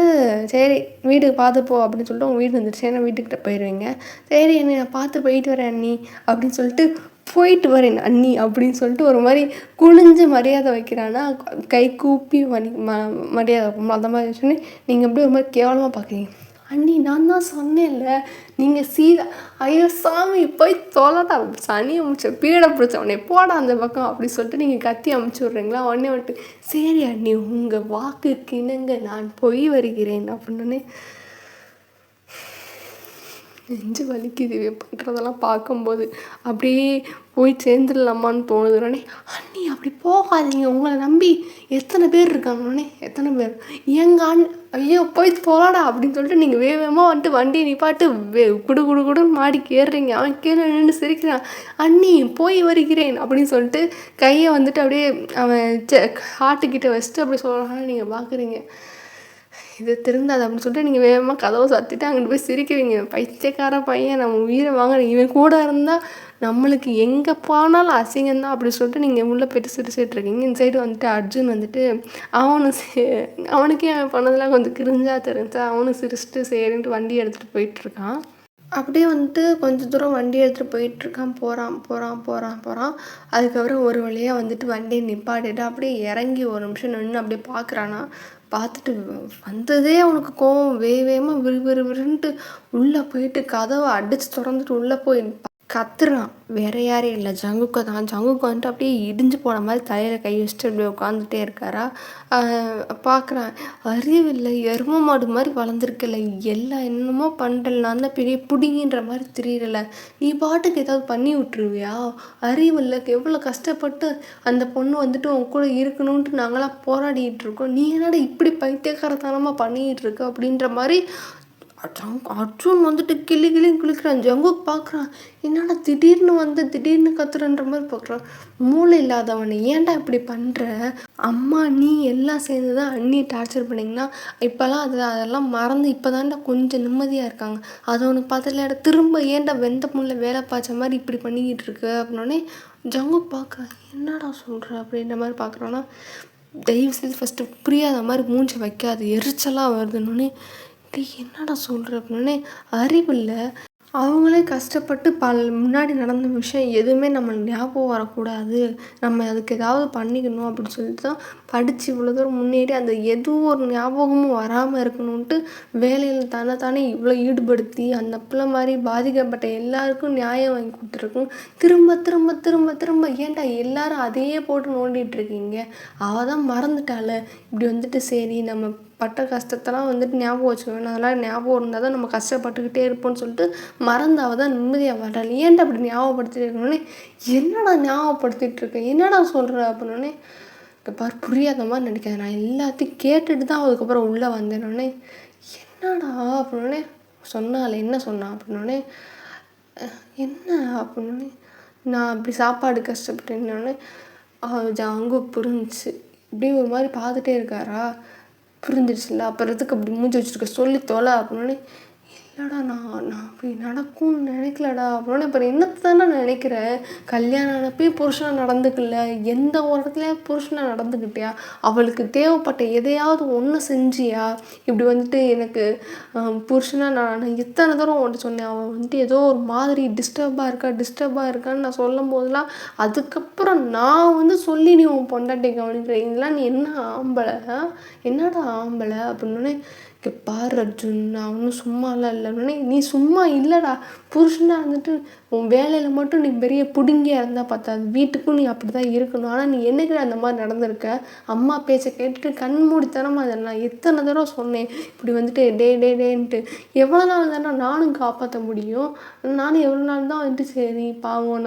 சரி வீட்டுக்கு பார்த்து போ அப்படின்னு சொல்லிட்டு உங்கள் வீடு வந்துடுச்சு. ஏன்னா வீட்டுக்கிட்ட போயிடுவீங்க. சரி அண்ணி நான் பார்த்து போயிட்டு வரேன் அண்ணி அப்படின்னு சொல்லிட்டு போயிட்டு வரேன் அண்ணி அப்படின்னு சொல்லிட்டு ஒரு மாதிரி குனிஞ்சு மரியாதை வைக்கிறான்னா, கை கூப்பி மரியாதை வைப்போம். அந்த மாதிரி வச்சுன்னு நீங்கள் எப்படி ஒரு மாதிரி கேவலமாக பார்க்குறீங்க. அண்ணி நான் தான் சொன்னேன்ல நீங்கள் சீதா. ஐயோ சாமி போய் தொலைடா சனி அமிச்ச பீடை பிடிச்ச உடனே போடா அந்த பக்கம் அப்படி சொல்லிட்டு நீங்கள் கத்தி அமுச்சு விட்றீங்களா. உடனே வந்துட்டு சரி அண்ணி உங்கள் வாக்குக்கு இணங்க நான் போய் வருகிறேன் அப்படின்னே. நெஞ்சு வலிக்குது பண்ணுறதெல்லாம் பார்க்கும்போது. அப்படியே போய் சேர்ந்துடலாமான்னு தோணுது. உடனே அண்ணி அப்படி போகாதீங்க, உங்களை நம்பி எத்தனை பேர் இருக்காங்கன்னே. எத்தனை பேர் எங்கள் ஐயோ போய் போகலாடா அப்படின்னு சொல்லிட்டு நீங்கள் வேகமாக வந்துட்டு வண்டியை நிப்பாட்டு குடுன்னு மாடிக்கு ஏறுறீங்க. அவன் கீழே நின்று சிரிக்கிறான். அண்ணி போய் வருகிறேன் அப்படின்னு சொல்லிட்டு கையை வந்துட்டு அப்படியே அவன் ஹார்ட்டுக்கிட்ட வச்சுட்டு அப்படி சொல்லலான்னு நீங்கள் பார்க்குறீங்க. இது திருந்தாது அப்படின்னு சொல்லிட்டு நீங்கள் வேகமாக கதவை சாத்திட்டு அங்கிட்டு போய் சிரிக்கிறீங்க. பைத்தியக்கார பையன் நம்ம உயிரை வாங்குறேன், இவன் கூட இருந்தால் நம்மளுக்கு எங்கே போனாலும் அசிங்கம்தான் அப்படி சொல்லிட்டு நீங்கள் உள்ளே போய்ட்டு சிரிச்சிட்ருக்கீங்க. இந்த சைடு வந்துட்டு அர்ஜுன் வந்துட்டு அவனுக்கே அவன் பண்ணதெல்லாம் கொஞ்சம் கிரிஞ்சாக தெரிஞ்சா அவனும் சிரிச்சிட்டு சரின்ட்டு வண்டி எடுத்துகிட்டு போயிட்டுருக்கான். அப்படியே வந்துட்டு கொஞ்சம் தூரம் வண்டி எடுத்துகிட்டு போயிட்டுருக்கான். போகிறான். அதுக்கப்புறம் ஒரு வழியாக வந்துட்டு வண்டியை நிப்பாட்டிட்டு அப்படியே இறங்கி ஒரு நிமிஷம் நின்று அப்படியே பார்க்குறானா. பார்த்துட்டு வந்ததே அவனுக்கு கோவம். வேகமாக விறுவிறுன்ட்டு உள்ளே போயிட்டு கதவை அடித்து திறந்துட்டு உள்ளே போய் கத்துறான். வேற யாரும் இல்லை, ஜங்குக்கு தான். ஜங்குக்கு வந்துட்டு அப்படியே இடிஞ்சு போன மாதிரி தலையில் கை வச்சுட்டு அப்படியே உட்காந்துட்டே இருக்காரா. பார்க்குறான். அறிவில்லை, எரும மாடு மாதிரி வளர்ந்துருக்கல, எல்லாம் என்னமோ பண்ணுறல, நான் தான் பெரிய பிடிங்கின்ற மாதிரி தெரியல, நீ பாட்டுக்கு ஏதாவது பண்ணி விட்டுருவியா? அறிவில்லை, எவ்வளோ கஷ்டப்பட்டு அந்த பொண்ணு வந்துட்டு உன் கூட இருக்கணும்ன்ட்டு நாங்களாம் போராடிட்டு இருக்கோம், நீ என்னடா இப்படி பைத்தியக்காரத்தனமாக பண்ணிக்கிட்டு இருக்க அப்படின்ற மாதிரி அர்ஜுன் வந்துட்டு கிளின்னு கிளிக்கிறான். ஜங்குக்கு பார்க்குறான். என்னடா திடீர்னு கத்துறன்ற மாதிரி பார்க்குறான். மூளை இல்லாதவனை ஏன்டா இப்படி பண்ணுற? அம்மா நீ எல்லாம் சேர்ந்து தான் அண்ணி டார்ச்சர் பண்ணிங்கன்னா இப்போல்லாம் அதெல்லாம் மறந்து இப்போ தான்டா கொஞ்சம் நிம்மதியாக இருக்காங்க. அதை உனக்கு பார்த்தல திரும்ப ஏன்டா வெந்த முள்ள வேலை பாய்ச்ச மாதிரி இப்படி பண்ணிக்கிட்டு இருக்கு அப்படின்னே. ஜங்குக்கு பார்க்க என்னடா சொல்கிற அப்படின்ற மாதிரி பார்க்குறான்னா. தயவு செய்து ஃபஸ்ட்டு புரியாத மாதிரி மூஞ்சி வைக்காது, எரிச்சலாக வருதுன்னொன்னே. என்னடா சொல்கிற அப்படின்னே. அறிவில்லை, அவங்களே கஷ்டப்பட்டு முன்னாடி நடந்த விஷயம் எதுவுமே நம்ம ஞாபகம் வரக்கூடாது, நம்ம அதுக்கு ஏதாவது பண்ணிக்கணும் அப்படின்னு சொல்லிட்டு தான் படித்து இவ்வளோ தூரம் முன்னேறி அந்த எதுவும் ஒரு ஞாபகமும் வராமல் இருக்கணும்ன்ட்டு வேலையில் தானே இவ்வளோ ஈடுபடுத்தி அந்த பிள்ளை மாதிரி பாதிக்கப்பட்ட எல்லாருக்கும் நியாயம் வாங்கி கொடுத்துருக்கும். திரும்ப ஏன்டா எல்லாரும் அதையே போட்டு நோண்டிகிட்ருக்கீங்க? அவள் தான் மறந்துட்டால இப்படி வந்துட்டு. சரி நம்ம பட்ட கஷ்டத்தெல்லாம் வந்துட்டு ஞாபகம் வச்சுக்கணும், அதெல்லாம் ஞாபகம் இருந்தால் தான் நம்ம கஷ்டப்பட்டுக்கிட்டே இருப்போம்னு சொல்லிட்டு மறந்து அவள் தான் நிம்மதியாக வரல, ஏன்டா அப்படி ஞாபகப்படுத்திட்டு இருக்கணுன்னே. என்னடா ஞாபகப்படுத்திட்டு இருக்கேன், என்னடா சொல்கிற அப்படின்னே. பாரு புரியாத மாதிரி நினைக்காது, நான் எல்லாத்தையும் கேட்டுட்டு தான் அதுக்கப்புறம் உள்ளே வந்தேன்னொடனே. என்னடா அப்படின்னே சொன்னால என்ன சொன்னான் அப்படின்னோடனே. என்ன அப்படின்னே நான் அப்படி சாப்பாடு கஷ்டப்பட்டேன்னொடனே ஜங்கு புரிஞ்சிச்சு. இப்படி ஒரு மாதிரி பார்த்துட்டே இருக்காரா. புரிஞ்சிடுச்சுல, அப்புறம் எதுக்கு அப்படி மூஞ்சி வச்சுருக்க சொல்லி தொலை அப்படின்னே. இல்லைடா நான் அப்படி நடக்கும்னு நினைக்கலடா அப்படின்னே. அப்புறம் என்னத்தை தானே நினைக்கிறேன், கல்யாணம் ஆனப்பே புருஷனாக நடந்துக்கல, எந்த ஒரு இடத்துலையா புருஷனாக நடந்துக்கிட்டியா? அவளுக்கு தேவைப்பட்ட எதையாவது ஒன்று செஞ்சியா? இப்படி வந்துட்டு எனக்கு புருஷனாக நான் எத்தனை தூரம் ஒன்று சொன்னேன், அவள் வந்துட்டு ஏதோ ஒரு மாதிரி டிஸ்டர்பாக இருக்கான்னு நான் சொல்லும் போதெல்லாம் அதுக்கப்புறம் நான் வந்து சொல்லி நீ உன் பொண்டாட்டி கவனிக்கிறேன், இதெல்லாம் நீ என்ன ஆம்பளை, என்னடா ஆம்பளை அப்படின்னே. இங்கே பாரு அர்ஜுன், நான் ஒன்றும் சும்மாலாம் இல்லைன்னு. நீ சும்மா இல்லைடா, புருஷனாக இருந்துட்டு உன் வேலையில் மட்டும் நீ பெரிய புடுங்கியாக இருந்தால் பார்த்தாது, வீட்டுக்கும் நீ அப்படி தான் இருக்கணும். ஆனால் நீ என்னைக்கு அந்த மாதிரி நடந்திருக்க? அம்மா பேச்சை கேட்டுட்டு கண் மூடித்தனமாக அதை நான் எத்தனை தடவை சொன்னேன், இப்படி வந்துட்டு டேன்ட்டு. எவ்வளோ நாள் தானே நானும் காப்பாற்ற முடியும்? நானும் எவ்வளோ நாள் தான் வந்துட்டு சரி பாவம்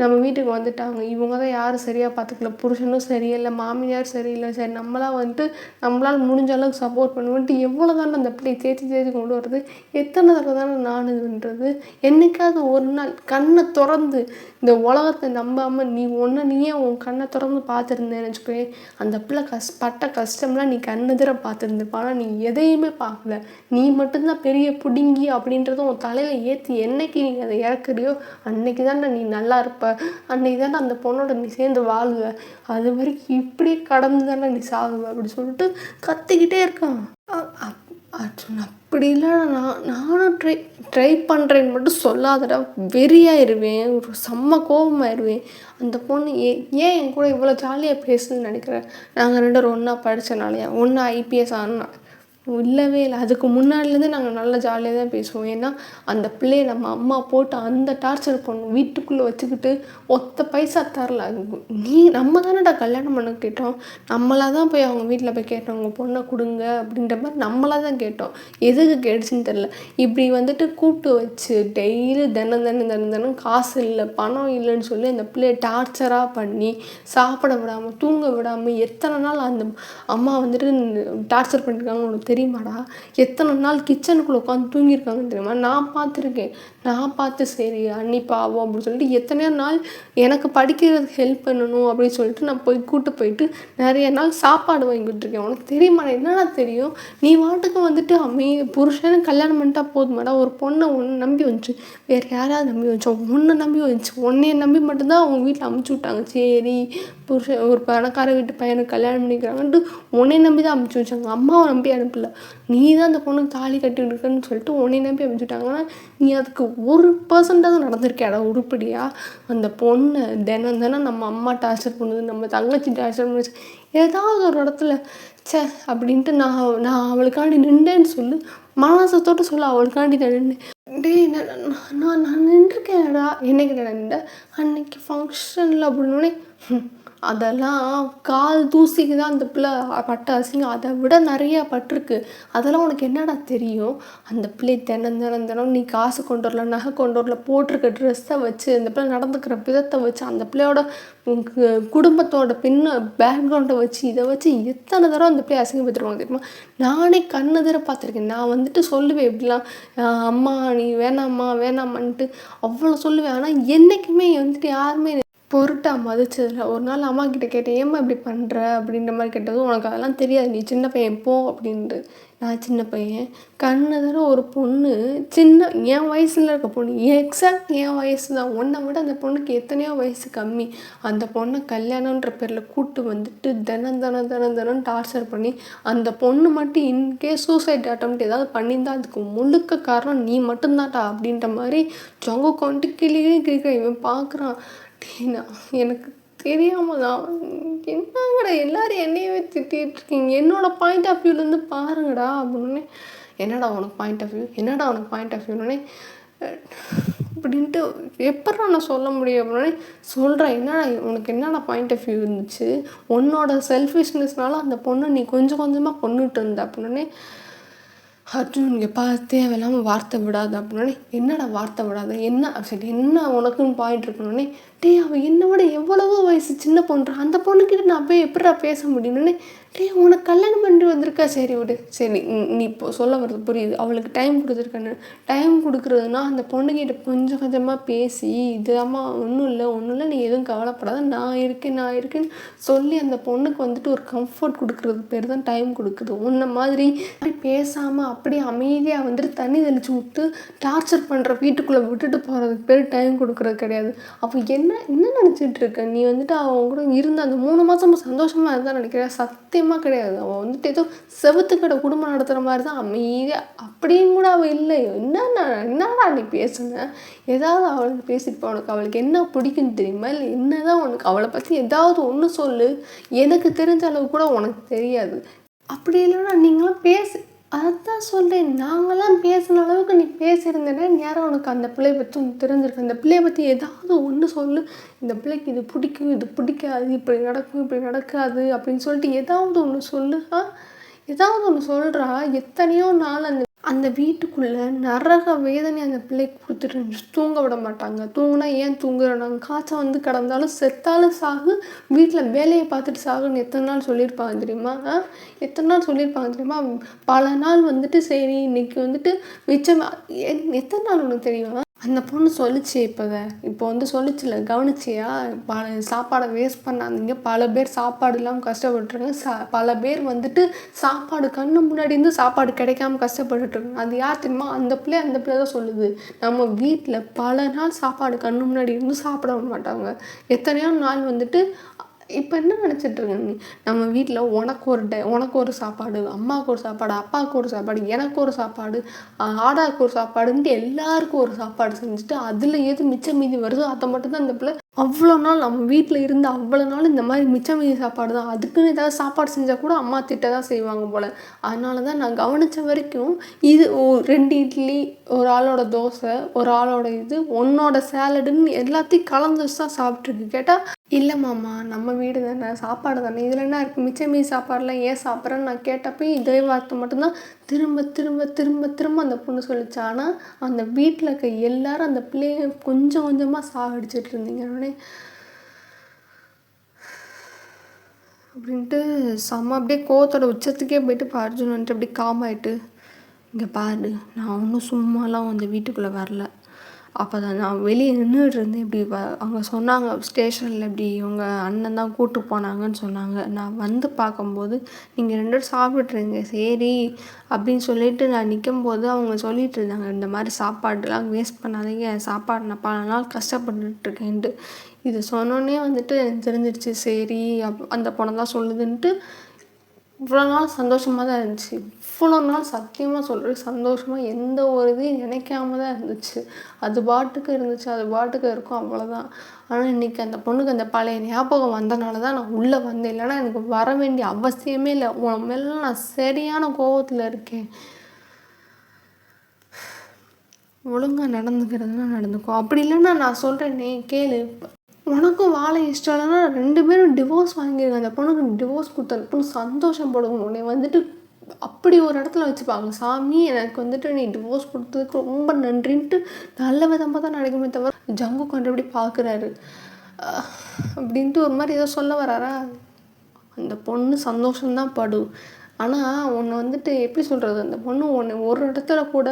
நம்ம வீட்டுக்கு வந்துட்டாங்க, இவங்க தான் யாரும் சரியாக பார்த்துக்கல, புருஷனும் சரியில்லை, மாமியார் சரியில்லை, சரி நம்மளாம் வந்துட்டு நம்மளால் முடிஞ்ச அளவுக்கு சப்போர்ட் பண்ணுவேன்ட்டு எவ்வளோ தானே அந்த பிள்ளையை தேய்ச்சி கொண்டு வருது. எத்தனை தடவை தானே நான் இதுன்றது? என்னைக்காவது ஒரு நாள் கண்ணை திறந்து இந்த உலகத்தை நம்பாமல் நீயே உன் கண்ணை திறந்து பார்த்துருந்தேன்னு வச்சுக்கோயே, அந்த பிள்ளை பட்ட கஷ்டம்லாம் நீ கண்ணெதிர பார்த்துருந்துருப்ப. ஆனால் நீ எதையுமே பார்க்கல. நீ மட்டும்தான் பெரிய புடுங்கி அப்படின்றத உன் தலையில் ஏற்றி என்னைக்கு நீ அதை இறக்குறியோ அன்னைக்கு தானே நீ நல்லா இருப்ப, அன்னைக்கு தானே அந்த பொண்ணோட நீ சேர்ந்து வாழுவ, அது வரைக்கும் இப்படியே கடந்து தானே நீ சாகுவ அப்படி சொல்லிட்டு கத்திக்கிட்டே இருக்கான். அர்ஜுன் அப்படி இல்லை, நானும் ட்ரை பண்ணுறேன்னு மட்டும் சொல்லாதடா, வெறியாயிருவேன், ஒரு செம்ம கோபமாயிருவேன். அந்த பொண்ணு ஏன் என் கூட இவ்வளோ ஜாலியாக பேசுதுன்னு நினைக்கிறேன்? நாங்கள் 2 பேரும் ஒன்றா படித்தனாலையா? ஒன்றா ஐபிஎஸ் ஆனா? இல்லவே இல்லை. அதுக்கு முன்னாடிலேருந்தே நாங்கள் நல்லா ஜாலியாக தான் பேசுவோம். ஏன்னா அந்த பிள்ளையை நம்ம அம்மா போட்டு அந்த டார்ச்சர் பண்ணும், வீட்டுக்குள்ளே வச்சுக்கிட்டு ஒத்த பைசா தரல. நம்ம தானேடா கல்யாணம் பண்ண கேட்டோம், நம்மளாக தான் போய் அவங்க வீட்டில் போய் கேட்டோம், உங்கள் பொண்ணை கொடுங்க அப்படின்ற மாதிரி நம்மளாக தான் கேட்டோம். எதுக்கு கேட்டுச்சுன்னு தெரில. இப்படி வந்துட்டு கூப்பிட்டு வச்சு டெய்லி தினம் காசு இல்லை பணம் இல்லைன்னு சொல்லி அந்த பிள்ளையை டார்ச்சராக பண்ணி சாப்பிட விடாமல் தூங்க விடாமல் எத்தனை நாள் அந்த அம்மா வந்துட்டு டார்ச்சர் பண்ணியிருக்காங்க உனக்கு தெரியுமாடா? எத்தனை நாள் கிச்சனுக்குள்ளே உட்காந்து தூங்கியிருக்காங்கன்னு தெரியுமா? நான் பார்த்துருக்கேன். நான் பார்த்து சரி அண்ணி பாவம் அப்படின்னு சொல்லிட்டு எத்தனையோ நாள் எனக்கு படிக்கிறதுக்கு ஹெல்ப் பண்ணணும் அப்படின்னு சொல்லிட்டு நான் கூப்பிட்டு போயிட்டு நிறைய நாள் சாப்பாடு வாங்கி கொடுத்துருக்கேன். உனக்கு தெரியுமா? என்னடா தெரியும்? நீ வாட்டுக்கு வந்துட்டு புருஷனு கல்யாணம் பண்ணிட்டா போதுமாடா? ஒரு பொண்ணை ஒன்று நம்பி வந்துச்சு, வேறு யாராவது நம்பி வந்துச்சோம்? ஒன்றை நம்பி வந்துச்சு, உன்னைய நம்பி மட்டும்தான் அவங்க வீட்டில் அமுச்சு விட்டாங்க. சரி புருஷன் ஒரு பணக்கார வீட்டு பையனுக்கு கல்யாணம் பண்ணிக்கிறாங்கன்ட்டு உன்னை நம்பி தான் அமுச்சு வச்சாங்க, அம்மாவை நம்பி அனுப்பல. நீ தான் அந்த பொண்ணுக்கு தாலி கட்டிருக்குன்னு சொல்லிட்டு உன்னை நம்பி அனுப்பிச்சுட்டாங்கன்னா நீ அதுக்கு 1% நடந்திருக்கேடா உருப்படியா? அந்த பொண்ணை தினம் நம்ம அம்மா டார்ச்சர் பண்ணுது, நம்ம தங்கச்சி டார்ச்சர் பண்ணுச்சு, ஏதாவது ஒரு இடத்துல சே அப்படின்ட்டு நான் அவளுக்காண்டி நின்றேன்னு சொல்லு, மனசத்தோடு சொல்ல அவளுக்காண்டி நான் நின்று டேய் நான் நின்றுருக்கேன்டா. என்னைக்கு நின்ற அன்னைக்கு ஃபங்க்ஷனில் அப்படின்னோடனே அதெல்லாம் கால் தூசிக்கு தான் அந்த பிள்ளை பட்ட அசிங்கம், அதை விட நிறையா பட்டிருக்கு. அதெல்லாம் உனக்கு என்னடா தெரியும்? அந்த பிள்ளை தினம் நீ காசு கொண்டு வரல, நகை கொண்டு வரல, போட்டிருக்க ட்ரெஸ்ஸை வச்சு அந்த பிள்ளை நடந்துக்கிற விதத்தை வச்சு அந்த பிள்ளையோட குடும்பத்தோட பேக்ரவுண்டை வச்சு இதை வச்சு எத்தனை தடவை அந்த பிள்ளை அசிங்கப்படுத்துருவாங்க தெரியுமா? நானே கண்ணெதிர பார்த்துருக்கேன். நான் வந்துட்டு சொல்லுவேன் இப்படிலாம், அம்மா நீ வேணாம்மான்ட்டு அவ்வளோ சொல்லுவேன். ஆனால் என்றைக்குமே வந்துட்டு யாருமே பொருட்டாக மதிச்சதில்ல. ஒரு நாள் அம்மா கிட்டே கேட்டேன், ஏம்மா இப்படி பண்ணுற அப்படின்ற மாதிரி கேட்டதும், உனக்கு அதெல்லாம் தெரியாது, நீ சின்ன பையன் போ அப்படின்ட்டு. நான் சின்ன பையன் கண்ணெதிர ஒரு பொண்ணு என் வயசில் இருக்க பொண்ணு, எக்ஸாக்ட் என் வயசு தான், உன்னை விட அந்த பொண்ணுக்கு எத்தனையோ வயசு கம்மி. அந்த பொண்ணை கல்யாணன்ற பேரில் கூட்டு வந்துட்டு தினம் டார்ச்சர் பண்ணி அந்த பொண்ணு மட்டும் இன்கேஸ் சூசைட் அட்டெம்ப்ட் ஏதாவது பண்ணியிருந்தா அதுக்கு முழுக்க காரணம் நீ மட்டும்தான்டா அப்படின்ற மாதிரி சொங்க கொண்டு கிளிக்கிற இவன் பார்க்குறான். எனக்கு தெரியாமல் தான் என்னங்கடா எல்லோரும் என்னையவே திட்டிகிட்ருக்கீங்க, என்னோடய பாயிண்ட் ஆஃப் வியூலேருந்து பாருங்கடா அப்படின்னே. என்னடா உனக்கு பாயிண்ட் ஆஃப் வியூனே அப்படின்ட்டு எப்படா நான் சொல்ல முடியும் அப்படின்னே சொல்கிறேன். என்னடா உனக்கு என்னடா பாயிண்ட் ஆஃப் வியூ இருந்துச்சு? உன்னோட செல்ஃபிஷ்னஸ்னால அந்த பொண்ணை நீ கொஞ்சம் கொஞ்சமாக கொண்டுட்டு இருந்த அப்படின்னே. அர்ஜுன் இங்கே தேவையில்லாமல் வார்த்தை விடாது அப்படின்னே. என்னடா வார்த்தை விடாத? என்ன சரி என்ன உனக்குன்னு பாயிண்ட் இருக்கணுன்னே. அவள் என்னை விட எவ்வளவோ வயசு சின்ன பொண்ணு, அந்த பொண்ணுக்கிட்ட நான் போய் எப்படா பேச முடியும்னே. உனக்கு கல்யாணம் பண்ணிட்டு வந்திருக்கா, சரி விடு, சரி நீ இப்போ சொல்ல வர்றது புரியுது, அவளுக்கு டைம் கொடுத்துருக்கேன்னு. டைம் கொடுக்குறதுனா அந்த பொண்ணுக்கிட்ட கொஞ்சம் கொஞ்சமாக பேசி இதாம்மா ஒன்றும் இல்லை நீ எதுவும் கவலைப்படாத, நான் இருக்கேன்னு சொல்லி அந்த பொண்ணுக்கு வந்துட்டு ஒரு கம்ஃபர்ட் கொடுக்குறது பேர் தான் டைம் கொடுக்குது. உன்ன மாதிரி பேசாமல் அப்படியே அமைதியாக வந்துட்டு தண்ணி தெளிச்சு விட்டு டார்ச்சர் பண்ணுற வீட்டுக்குள்ளே விட்டுட்டு போகிறதுக்கு பேர் டைம் கொடுக்குறது கிடையாது. அவள் என்ன நினச்சிட்டு இருக்க நீ? வந்துட்டு அவன் கூட இருந்த அந்த 3 மாதமும் சந்தோஷமாக இருந்தால் நினைக்கிறேன். சத்தியமாக கிடையாது. அவள் வந்துட்டு ஏதோ செவத்துக்கடை குடும்பம் நடத்துகிற மாதிரி தான் அமைதியாக, அப்படியும் கூட அவள் இல்லை. என்னடா நீ பேசுன? ஏதாவது அவளுக்கு பேசிட்டு உனக்கு அவளுக்கு என்ன பிடிக்குன்னு தெரியுமா? இல்லை என்னதான் உனக்கு அவளை பற்றி ஏதாவது ஒன்று சொல்லு, எனக்கு தெரிஞ்ச அளவு கூட உனக்கு தெரியாது. அப்படி இல்லைன்னா நீங்களாம் அதான் சொல்கிறேன், நாங்களாம் பேசின அளவுக்கு நீ பேசியிருந்தேன்னா நேரம் உனக்கு அந்த பிள்ளைய பற்றி உனக்கு தெரிஞ்சிருக்கு. அந்த பிள்ளைய பற்றி ஏதாவது ஒன்று சொல்லு, இந்த பிள்ளைக்கு இது பிடிக்கும், இது பிடிக்காது, இப்படி நடக்கும், இப்படி நடக்காது அப்படின்னு சொல்லிட்டு ஏதாவது ஒன்று சொல்லு. ஏதாவது ஒன்று சொல்கிறா. எத்தனையோ நாள் அந்த அந்த வீட்டுக்குள்ளே நரக வேதனை அந்த பிள்ளைக்கு கொடுத்துட்டு இருந்துச்சு. தூங்க விட மாட்டாங்க. தூங்குனா ஏன் தூங்குறோம், காய்ச்சல் வந்து கிடந்தாலும் செத்தாலும் சாகு, வீட்டில் வேலையை பார்த்துட்டு சாகுன்னு எத்தனை நாள் சொல்லியிருப்பாங்க தெரியுமா? எத்தனை நாள் சொல்லியிருப்பாங்க தெரியுமா? பல நாள் வந்துட்டு சரி இன்னைக்கு வந்துட்டு மிச்சம் எத்தனை நாள் உனக்கு தெரியும்? அந்த பொண்ணு சொல்லிச்சு. இப்போ வந்து சொல்லிச்சுல, கவனிச்சியா? சாப்பாடை வேஸ்ட் பண்ணாதீங்க, பல பேர் சாப்பாடு இல்லாமல் கஷ்டப்பட்டுருங்க, பல பேர் வந்துட்டு சாப்பாடு கண்ணு முன்னாடி இருந்து சாப்பாடு கிடைக்காம கஷ்டப்பட்டுருங்க. அது யார் தெரியுமா? அந்த பிள்ளை தான் சொல்லுது. நம்ம வீட்டில் பல நாள் சாப்பாடு கண்ணு முன்னாடி இருந்து சாப்பிட மாட்டாங்க. எத்தனையோ நாள் வந்துட்டு இப்போ என்ன நினச்சிட்ருக்க நீ? நம்ம வீட்டில் உனக்கு ஒரு சாப்பாடு, அம்மாவுக்கு ஒரு சாப்பாடு, அப்பாவுக்கு ஒரு சாப்பாடு, எனக்கு ஒரு சாப்பாடு, ஆடாவுக்கு ஒரு சாப்பாடுன்ட்டு எல்லாருக்கும் ஒரு சாப்பாடு செஞ்சுட்டு அதில் எது மிச்சம் மீதி வருதோ அதை மட்டும்தான் இந்த பிள்ளை அவ்வளோ நாள் நம்ம வீட்டில் இருந்து அவ்வளோ நாள் இந்த மாதிரி மிச்சம் மீதி சாப்பாடு தான். அதுக்குன்னு ஏதாவது சாப்பாடு செஞ்சால் கூட அம்மா திட்ட தான் செய்வாங்க போல். அதனால தான் நான் கவனித்த வரைக்கும் இது 2 இட்லி, ஒரு ஆளோட தோசை, ஒரு ஆளோட உன்னோட சேலடுன்னு எல்லாத்தையும் கலந்து வச்சு தான் சாப்பிட்ருக்கு. கேட்டால் இல்லை மாமா, நம்ம வீடு தானே, சாப்பாடு தானே, இதில் என்ன இருக்குது, மிச்சம் மீதி சாப்பாடெலாம் ஏன் சாப்பிட்றேன்னு நான் கேட்டப்போ இதே வார்த்தை மட்டும்தான் திரும்ப திரும்ப திரும்ப திரும்ப அந்த பொண்ணு சொல்லிச்சு. ஆனால் அந்த வீட்டில் இருக்க எல்லாரும் அந்த பிள்ளைய கொஞ்சம் கொஞ்சமாக சாகடிச்சிட்டு இருந்தீங்க அப்படின்ட்டு செம்ம அப்படியே கோவத்தோட உச்சத்துக்கே போயிட்டு அர்ஜுன் வந்துட்டு அப்படி காமாயிட்டு, இங்கே பாரு, நான் ஒன்றும் சும்மாலாம் அந்த வீட்டுக்குள்ளே வரல. அப்போ தான் நான் வெளியே நின்றுட்டு இருந்தேன். இப்படி அவங்க சொன்னாங்க ஸ்டேஷனில் இப்படி உங்கள் அண்ணன் தான் கூப்பிட்டு போனாங்கன்னு சொன்னாங்க. நான் வந்து பார்க்கும்போது நீங்கள் 2 பேரும் சாப்பிட்டுருங்க சரி அப்படின்னு சொல்லிட்டு நான் நிற்கும்போது அவங்க சொல்லிகிட்டு இருந்தாங்க, இந்த மாதிரி சாப்பாடுலாம் வேஸ்ட் பண்ணாதீங்க, சாப்பாடு நான் பல நாள் கஷ்டப்பட்டுருக்கேன்ட்டு. இது சொன்னோன்னே வந்துட்டு எனக்கு தெரிஞ்சிருச்சு. சரி அந்த பொண்ணு தான் சொல்லுதுன்ட்டு இவ்வளோ நாள் சந்தோஷமாக தான் இருந்துச்சு. இவ்வளோ நாள் சத்தியமாக சொல்கிறேன், சந்தோஷமாக எந்த ஒரு இதையும் நினைக்காம தான் இருந்துச்சு. அது பாட்டுக்கு இருந்துச்சு, அது பாட்டுக்கு இருக்கும், அவ்வளோதான். ஆனால் இன்றைக்கி அந்த பொண்ணுக்கு அந்த பழைய ஞாபகம் வந்தனால தான் நான் உள்ளே வந்தேன். இல்லைன்னா எனக்கு வர வேண்டிய அவசியமே இல்லை. உன் மேலே நான் சரியான கோபத்தில் இருக்கேன். ஒழுங்காக நடந்துக்கிறதுனா நடந்துக்கும். அப்படி இல்லைன்னா நான் சொல்கிறேனே கேளு, உனக்கும் வாழை இஷ்டம் இல்லைன்னா 2 பேரும் டிவோர்ஸ் வாங்கிடுங்க. அந்த பொண்ணுக்கு டிவோர்ஸ் கொடுத்த பொண்ணு சந்தோஷப்படுவோம். உன்னை வந்துட்டு அப்படி ஒரு இடத்துல வச்சுப்பாங்க. சாமி எனக்கு வந்துட்டு நீ டிவோர்ஸ் கொடுத்ததுக்கு ரொம்ப நன்றின்ட்டு நல்ல விதமாக தான் நினைக்குமே தவிர ஜங்கு கொண்டு பார்க்குறாரு அப்படின்ட்டு ஒரு மாதிரி ஏதோ சொல்ல வராரா? அந்த பொண்ணு சந்தோஷம்தான் படும். ஆனால் உன்னை வந்துட்டு எப்படி சொல்கிறது, அந்த பொண்ணு உன்னை ஒரு இடத்துல கூட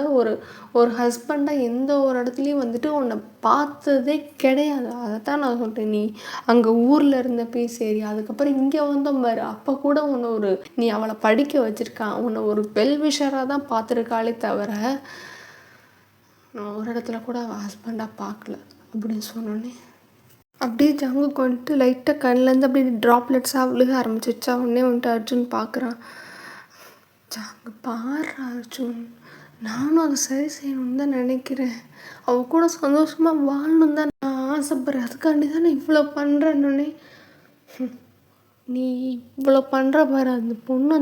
ஒரு ஹஸ்பண்டாக எந்த ஒரு இடத்துலையும் வந்துட்டு உன்னை பார்த்ததே கிடையாது. அதை தான் நான் சொல்கிறேன். நீ அங்கே ஊரில் இருந்தப்பே சரி, அதுக்கப்புறம் இங்கே வந்தோம் பாரு, அப்போ கூட உன்னை நீ அவளை படிக்க வச்சுருக்கான், உன்னை ஒரு வெல்விஷராக தான் பார்த்துருக்காளே தவிர நான் ஒரு இடத்துல கூட அவள் ஹஸ்பண்டாக பார்க்கல அப்படின்னு சொன்னோன்னே அப்படியே ஜங்குக்கு வந்துட்டு லைட்டாக கண்ணிலேருந்து அப்படியே ட்ராப்லெட்ஸாக விழுக ஆரம்பிச்சிருச்சா. உடனே வந்துட்டு அர்ஜுன் பார்க்குறான். ஜங்கு பாரு அர்ஜுன், நானும் அதை சரி செய்யணும்னு தான் நினைக்கிறேன், அவள் கூட சந்தோஷமாக வாழணும் தான் நான் ஆசைப்படுறேன், அதுக்காண்டி தான் நான் இவ்வளோ பண்ணுறேன்னொன்னே நீ இவ்வளோ பண்ணுற பாரு. அந்த பொண்ணு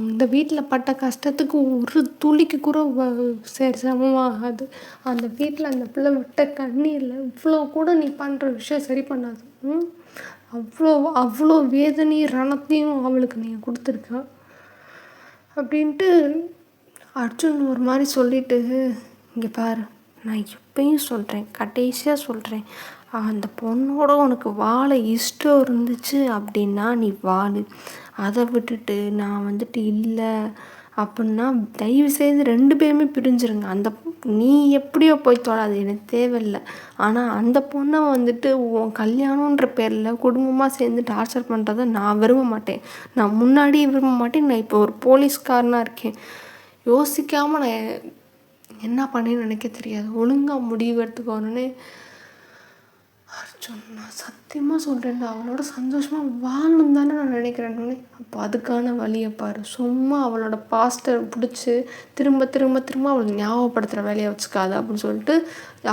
அந்த வீட்டில் பட்ட கஷ்டத்துக்கு ஒரு துளிக்கு கூட சரி சமமாகாது. அந்த வீட்டில் அந்த பிள்ளை விட்ட கண்ணீரில் இவ்வளோ கூட நீ பண்ணுற விஷயம் சரி பண்ணாது. அவ்வளோ வேதனையும் ரணத்தையும் அவளுக்கு நீங்கள் கொடுத்துருக்க அப்படின்ட்டு அர்ஜுன் ஒரு மாதிரி சொல்லிட்டு, இங்கே பாரு, நான் இப்பயும் சொல்கிறேன், கடைசியாக சொல்கிறேன், அந்த பொண்ணோட உனக்கு வாழ இஷ்டம் இருந்துச்சு அப்படின்னா நீ வாழு. அதை விட்டுட்டு நான் வந்துட்டு இல்லை அப்படின்னா தயவு செய்து 2 பேருமே பிரிஞ்சிருங்க. நீ எப்படியோ போய் தொடாது, எனக்கு தேவையில்லை. ஆனால் அந்த பொண்ணை வந்துட்டு உன் கல்யாணன்ற பேரில் குடும்பமாக சேர்ந்து டார்ச்சர் பண்ணுறதை நான் விரும்ப மாட்டேன். நான் முன்னாடியே விரும்ப மாட்டேன். நான் இப்போ ஒரு போலீஸ்காரனாக இருக்கேன். யோசிக்காமல் நான் என்ன பண்ணேன்னு நினைக்க தெரியாது. ஒழுங்காக முடிவு எடுத்துக்கோன்னு அர்ஜுன், நான் சத்தியமாக சொல்கிறேன்டா, அவளோட சந்தோஷமாக வாழணும் தானே நான் நினைக்கிறேன்னு. அப்போ அதுக்கான வழியை பாரு. சும்மா அவளோட பாஸ்ட்டை பிடிச்சி திரும்ப திரும்ப திரும்ப அவளை ஞாபகப்படுத்துகிற வேலையை வச்சுக்காது அப்படின்னு சொல்லிட்டு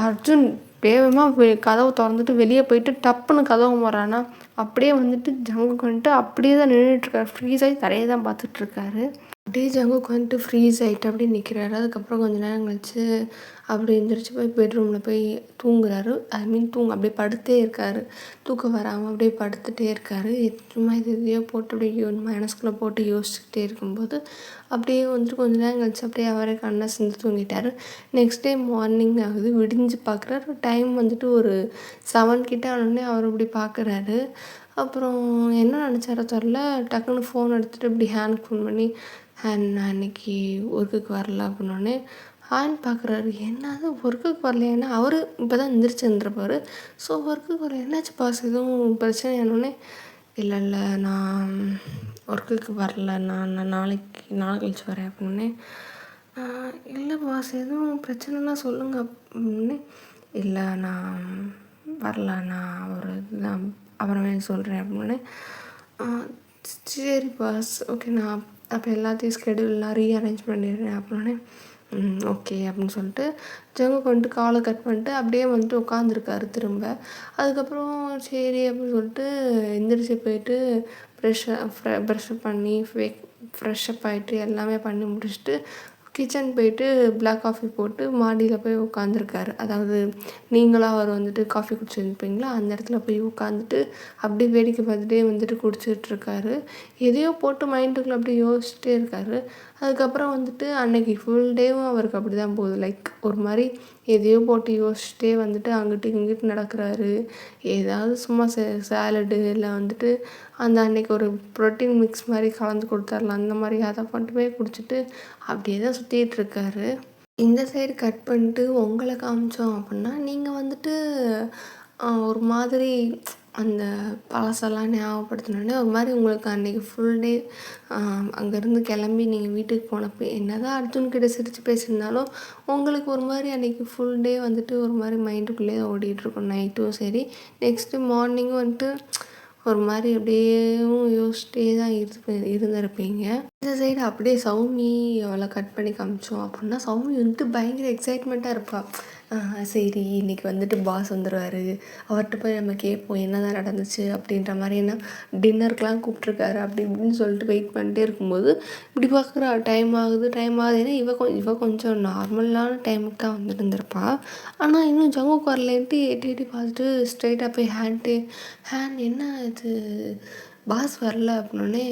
அர்ஜுன் வேகமாக கதவை திறந்துட்டு வெளியே போயிட்டு டப்புன்னு கதவு போகிறானா. அப்படியே வந்துட்டு ஜங்கு வந்துட்டு அப்படியே தான் நின்றுட்டுருக்காரு. ஃப்ரீஸ் ஆகி தரையை தான் பார்த்துட்ருக்காரு. அப்படியே ஜங்குக்கு வந்துட்டு ஃப்ரீஸ் ஆகிட்டு அப்படியே நிற்கிறாரு. அதுக்கப்புறம் கொஞ்ச நேரம் கழிச்சு அப்படி எந்திரிச்சு போய் பெட்ரூமில் போய் தூங்குறாரு. ஐ மீன் அப்படியே படுத்தே இருக்கார். தூக்கம் வராமல் அப்படியே படுத்துகிட்டே இருக்கார். சும்மா எதையோ போட்டு அப்படியே மனசுக்குள்ளே போட்டு யோசிச்சுக்கிட்டே இருக்கும்போது அப்படியே வந்துட்டு கொஞ்ச நேரம் கழிச்சு அப்படியே அவரே கண்ணை சிந்து தூங்கிட்டார். நெக்ஸ்ட் டே மார்னிங் ஆகுது. விடிஞ்சு பார்க்குறாரு. டைம் வந்துட்டு ஒரு 7 கிட்ட ஆனோடனே அவர் இப்படி பார்க்குறாரு. அப்புறம் என்ன நினச்சாரோ தெரில, டக்குன்னு ஃபோன் எடுத்துகிட்டு இப்படி ஹேண்டுக்கு ஃபோன் பண்ணி, நான் அன்றைக்கி ஒர்க்குக்கு வரல அப்படின்னோடனே ஹேண்ட் பார்க்குறாரு. என்னது ஒர்க்குக்கு வரலையானா? அவர் இப்போ தான் எந்திரிச்சிருந்துருப்பார். ஸோ ஒர்க்குக்கு வரல, என்னாச்சு பாஸ், எதுவும் பிரச்சனை ஆனோடனே, இல்லை நான் ஒர்க்குக்கு வரல, நான் நாளை கழிச்சு வரேன் அப்படின்னே. இல்லை பாஸ், எதுவும் பிரச்சனைனா சொல்லுங்கள் அப்படின்னே. இல்லை நான் வரல, நான் நான் அப்புறமே சொல்கிறேன் அப்படின்னே. சரி பாஸ், ஓகே, நான் அப்போ எல்லாத்தையும் ஸ்கெடியூல்லாம் ரீஅரேஞ்ச் பண்ணிடுறேன் அப்படின்னே. ஓகே அப்படின்னு சொல்லிட்டு ஜங்கு வந்துட்டு காலை கட் பண்ணிட்டு அப்படியே வந்துட்டு உட்காந்துருக்காரு திரும்ப. அதுக்கப்புறம் சரி அப்படின்னு சொல்லிட்டு எந்திரிச்சு போயிட்டு ப்ரெஷ்ஷப் பண்ணி ஃப்ரெஷ்ஷப் ஆகிட்டு எல்லாமே பண்ணி முடிச்சுட்டு கிச்சன் போயிட்டு பிளாக் காஃபி போட்டு மாடியில் போய் உட்காந்துருக்காரு. அதாவது நீங்களாக அவர் வந்துட்டு காஃபி குடிச்சிருப்பீங்களா, அந்த இடத்துல போய் உட்காந்துட்டு அப்படியே வேடிக்கை பார்த்துட்டே வந்துட்டு குடிச்சிட்ருக்காரு. எதையோ போட்டு மைண்டுக்குள்ளே அப்படியே யோசிச்சுட்டே இருக்காரு. அதுக்கப்புறம் வந்துட்டு அன்னைக்கு ஃபுல் டேவும் அவருக்கு அப்படி தான் போகுது. லைக் ஒரு மாதிரி எதையோ போட்டு யோசிச்சுட்டே வந்துட்டு அங்கிட்டு இங்கிட்டு நடக்கிறாரு. ஏதாவது சும்மா சேலடு இல்லை வந்துட்டு அந்த அன்னைக்கு ஒரு ப்ரோட்டீன் மிக்ஸ் மாதிரி கலந்து கொடுத்துர்லாம், அந்த மாதிரி அதை மட்டுமே குடிச்சிட்டு அப்படியே தான் சுற்றிட்டுருக்காரு. இந்த சைடு கட் பண்ணிட்டு உங்களை காமிச்சோம் அப்படின்னா, நீங்கள் வந்துட்டு ஒரு மாதிரி அந்த பழசெல்லாம் ஞாபகப்படுத்தினோடனே ஒரு மாதிரி உங்களுக்கு அன்றைக்கி ஃபுல் டே அங்கேருந்து கிளம்பி நீங்கள் வீட்டுக்கு போனப்போ என்ன தான் அர்ஜுன்கிட்ட சிரித்து பேசியிருந்தாலும் உங்களுக்கு ஒரு மாதிரி அன்றைக்கி ஃபுல் டே வந்துட்டு ஒரு மாதிரி மைண்டுக்குள்ளேயே ஓடிட்டுருக்கும். நைட்டும் சரி, நெக்ஸ்ட்டு மார்னிங்கும் வந்துட்டு ஒரு மாதிரி அப்படியேவும் யோசிச்சிட்டே தான் இருந்திருப்பீங்க. இந்த சைடு அப்படியே சௌமி அவளை கட் பண்ணி காமிச்சோம் அப்படின்னா, சௌமி வந்துட்டு பயங்கர எக்ஸைட்மெண்ட்டாக இருப்பாள். சரி இன்றைக்கி வந்துட்டு பாஸ் வந்துடுவார், அவர்கிட்ட போய் நம்ம கேட்போம் என்ன தான் நடந்துச்சு அப்படின்ற மாதிரி, என்ன டின்னருக்கெலாம் கூப்பிட்ருக்காரு அப்படி இப்படின்னு சொல்லிட்டு வெயிட் பண்ணிட்டே இருக்கும்போது இப்படி பார்க்குறா டைம் ஆகுது. ஏன்னா இவ கொஞ்சம் நார்மலான டைமுக்கு தான் வந்துட்டு இருந்திருப்பாள். ஆனால் இன்னும் ஜங்குக்கு வரலேன்ட்டு எட்டி பார்த்துட்டு ஸ்ட்ரைட்டாக போய் ஹேண்ட் என்ன இது பாஸ் வரல அப்படின்னோடனே,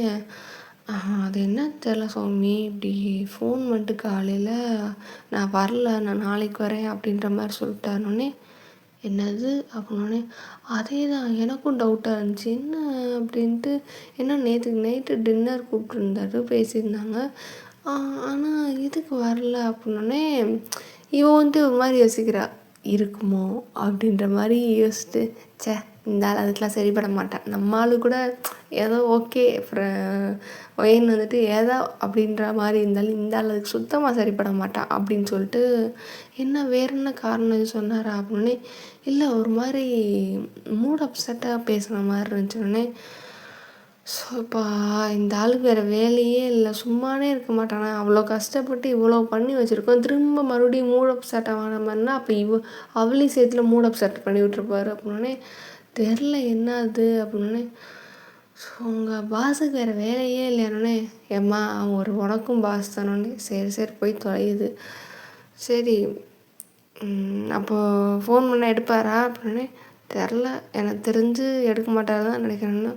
அது என்ன தெரில சௌமி, இப்படி ஃபோன் வந்துட்டு காலையில் நான் வரல, நான் நாளைக்கு வரேன் அப்படின்ற மாதிரி சொல்லிட்டாருனோடனே, என்னது அப்படின்னோடனே, அதே தான் எனக்கும் டவுட்டாக இருந்துச்சு என்ன அப்படின்ட்டு. ஏன்னா நேற்றுக்கு நைட்டு டின்னர் கூப்பிட்ருந்தாரு, பேசியிருந்தாங்க. ஆனால் இதுக்கு வரல அப்படின்னோடனே இவன் வந்துட்டு ஒரு மாதிரி யோசிக்கிறா, இருக்குமோ அப்படின்ற மாதிரி யோசிச்சுட்டு, இந்த ஆள் அதுக்கெலாம் சரிப்பட மாட்டான், நம்ம ஆள் கூட ஏதோ ஓகே ஒயின் வந்துட்டு ஏதோ அப்படின்ற மாதிரி இருந்தாலும் இந்த ஆள் அதுக்கு சுத்தமாக சரிப்பட மாட்டான் அப்படின்னு சொல்லிட்டு, என்ன வேறு என்ன காரணம் இது சொன்னாரா அப்படின்னே. இல்லை ஒரு மாதிரி மூட் அப்செட்டாக பேசுகிற மாதிரி இருந்துச்சுன்னே. ஸோ இப்போ இந்த ஆளுக்கு வேறு வேலையே இல்லை, சும்மானே இருக்க மாட்டானா, அவ்வளோ கஷ்டப்பட்டு இவ்வளோ பண்ணி வச்சுருக்கோம், திரும்ப மறுபடியும் மூட் அப்செட் ஆன மாதிரினா அப்போ அவளையும் சேர்த்துல மூட் அப்செட் பண்ணி விட்டுருப்பாரு அப்படின்னே. தெரில என்ன அது அப்படின்னே. ஸோ உங்கள் பாஸுக்கு வேறு வேலையே இல்லையானே. ஏம்மா அவன் ஒரு உனக்கும் பாஸ் தானோடனே. சரி போய் தொலையுது. சரி அப்போது ஃபோன் பண்ண எடுப்பாரா அப்படின்னே. தெரில, எனக்கு தெரிஞ்சு எடுக்க மாட்டார் தான் நினைக்கிறேன்னு.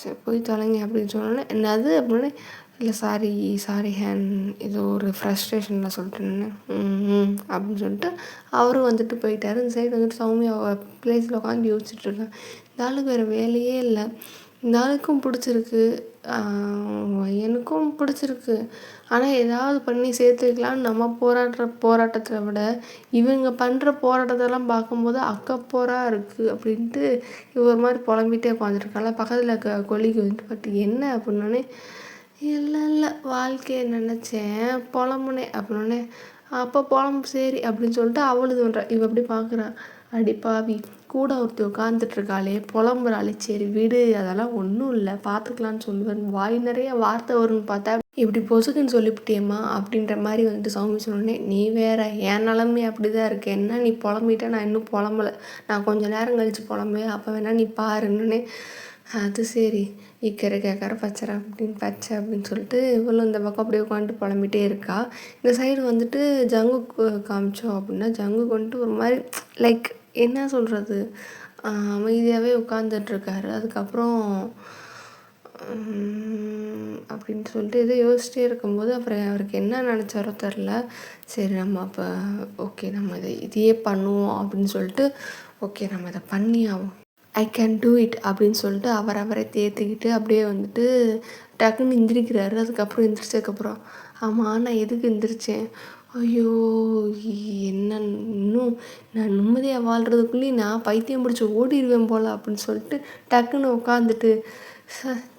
சரி போய் தொலைங்க அப்படின்னு சொன்னோன்னே, என்னது அப்படின்னே. இல்லை சாரி ஹேண்ட், ஏதோ ஒரு ஃப்ரஸ்ட்ரேஷனில் சொல்லிட்டேன்னு அப்படின்னு சொல்லிட்டு அவரும் வந்துட்டு போயிட்டார். இந்த சைடு வந்துட்டு சௌமியா பிளேஸில் உட்காந்து யோசிச்சுட்ருக்கேன். இந்த ஆளுக்கு வேறு வேலையே இல்லை, இந்த ஆளுக்கும் பிடிச்சிருக்கு, எனக்கும் பிடிச்சிருக்கு, ஆனால் ஏதாவது பண்ணி சேர்த்துக்கலான்னு நம்ம போராட்டத்தை விட இவங்க பண்ணுற போராட்டத்தெல்லாம் பார்க்கும்போது அக்கப்போராக இருக்குது அப்படின்ட்டு இவ ஒரு மாதிரி புலம்பிகிட்டே உட்காந்துருக்கால. பக்கத்தில் இருக்க கொல்லிக்கு வந்துட்டு பட்டு என்ன அப்படின்னோடனே, இல்லை வாழ்க்கையை நினச்சேன் புலம்புனேன் அப்படின்னோடனே. அப்போ புலம்பு சரி அப்படின்னு சொல்லிட்டு அவளுது பண்ணுறா. இவ அப்படி பார்க்குறான், அடி பாவி கூட ஒருத்தி உட்காந்துட்ருக்காளே புலம்புறாளே, சரி விடு அதெல்லாம் ஒன்றும் இல்லை பார்த்துக்கலான்னு சொல்லுவேன், வாய் நிறைய வார்த்தை வரும்னு பார்த்தா இப்படி பொசுக்குன்னு சொல்லிவிட்டியம்மா அப்படின்ற மாதிரி வந்துட்டு சௌமி சொன்னோடனே, நீ வேற என் நிலமே அப்படி தான் இருக்கு, என்ன நீ புலம்பிட்ட, நான் இன்னும் புலம்பலை, நான் கொஞ்சம் நேரம் கழித்து புலம்புவேன், அப்போ வேணா நீ பாருன்னே. அது சரி, இக்கரை கேட்கற பச்சை அப்படின்னு சொல்லிட்டு இவளும் இந்த பக்கம் அப்படியே உட்காந்துட்டு புலம்பிகிட்டே இருக்கா. இந்த சைடு வந்துட்டு ஜங்குக்கு காமிச்சோம் அப்படின்னா ஜங்குக்கு வந்துட்டு ஒரு மாதிரி லைக் என்ன சொல்கிறது, அமைதியாகவே உட்காந்துட்ருக்காரு. அதுக்கப்புறம் அப்படின்னு சொல்லிட்டு எதோ யோசிச்சிட்டே இருக்கும்போது அப்புறம் அவருக்கு என்ன நினச்சாரோ தெரில. சரி நம்ம அப்போ ஓகே நம்ம இதையே பண்ணுவோம் அப்படின்னு சொல்லிட்டு ஓகே நம்ம இதை பண்ணி ஆகும், ஐ கேன் டூ இட் அப்படின்னு சொல்லிட்டு அவரை தேர்த்திக்கிட்டு அப்படியே வந்துட்டு டக்குன்னு எந்திரிக்கிறாரு. அதுக்கப்புறம் எந்திரிச்சதுக்கப்புறம் ஆமாம் நான் எதுக்கு எந்திரிச்சேன், ஐயோ என்ன இன்னும் நான் நிம்மதியாக வாழ்கிறதுக்குள்ளேயும் நான் பைத்தியம் பிடிச்சி ஓடிடுவேன் போல் அப்படின்னு சொல்லிட்டு டக்குன்னு உட்காந்துட்டு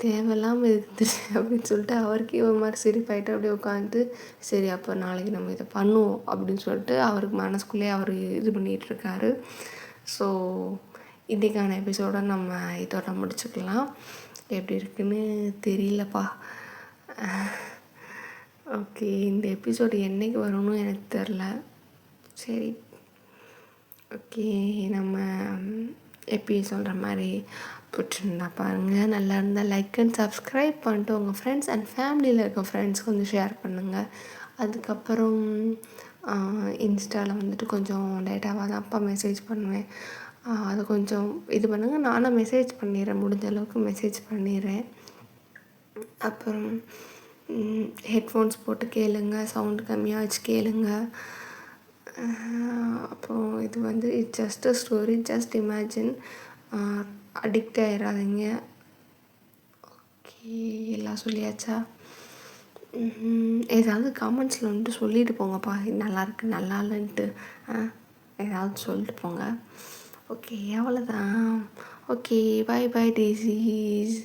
தேவையில்லாமல் இருந்துச்சு அப்படின்னு சொல்லிட்டு அவருக்கே ஒரு மாதிரி சிரிப்பாயிட்டு அப்படியே உட்காந்துட்டு சரி அப்போ நாளைக்கு நம்ம இதை பண்ணுவோம் அப்படின்னு சொல்லிட்டு அவருக்கு மனசுக்குள்ளேயே அவர் இது பண்ணிகிட்ருக்காரு. ஸோ இன்றைக்கான எபிசோடை நம்ம இதோட முடிச்சுக்கலாம். எப்படி இருக்குன்னு தெரியலப்பா. ஓகே, இந்த எபிசோடு என்றைக்கு வரும்னு எனக்கு தெரில. சரி ஓகே, நம்ம எப்பயும் சொல்கிற மாதிரி பிடிச்சிருந்தா பாருங்கள், நல்லா இருந்தால் லைக் அண்ட் சப்ஸ்கிரைப் பண்ணிட்டு உங்கள் ஃப்ரெண்ட்ஸ் அண்ட் ஃபேமிலியில் இருக்க ஃப்ரெண்ட்ஸ்க்கு வந்து ஷேர் பண்ணுங்கள். அதுக்கப்புறம் இன்ஸ்டாவில் வந்துட்டு கொஞ்சம் லேட்டாக தான் அப்பா மெசேஜ் பண்ணுவேன், அது கொஞ்சம் இது பண்ணுங்கள். நானும் மெசேஜ் பண்ணிடுறேன், முடிஞ்ச அளவுக்கு மெசேஜ் பண்ணிடுறேன். அப்புறம் ஹெட்ஃபோன்ஸ் போட்டு கேளுங்க, சவுண்டு கம்மியாக வச்சு கேளுங்க. அப்புறம் இது வந்து it's just a story, just imagine, addict ஆகிடாதீங்க. ஓகே, எல்லாம் சொல்லியாச்சா? ஏதாவது கமெண்ட்ஸில் வந்துட்டு சொல்லிட்டு போங்கப்பா, நல்லாயிருக்கு நல்லா இல்லைன்ட்டு ஏதாவது சொல்லிட்டு போங்க. ஓகே, அவ்வளோதான். Okay, bye bye டேஸீஸ்.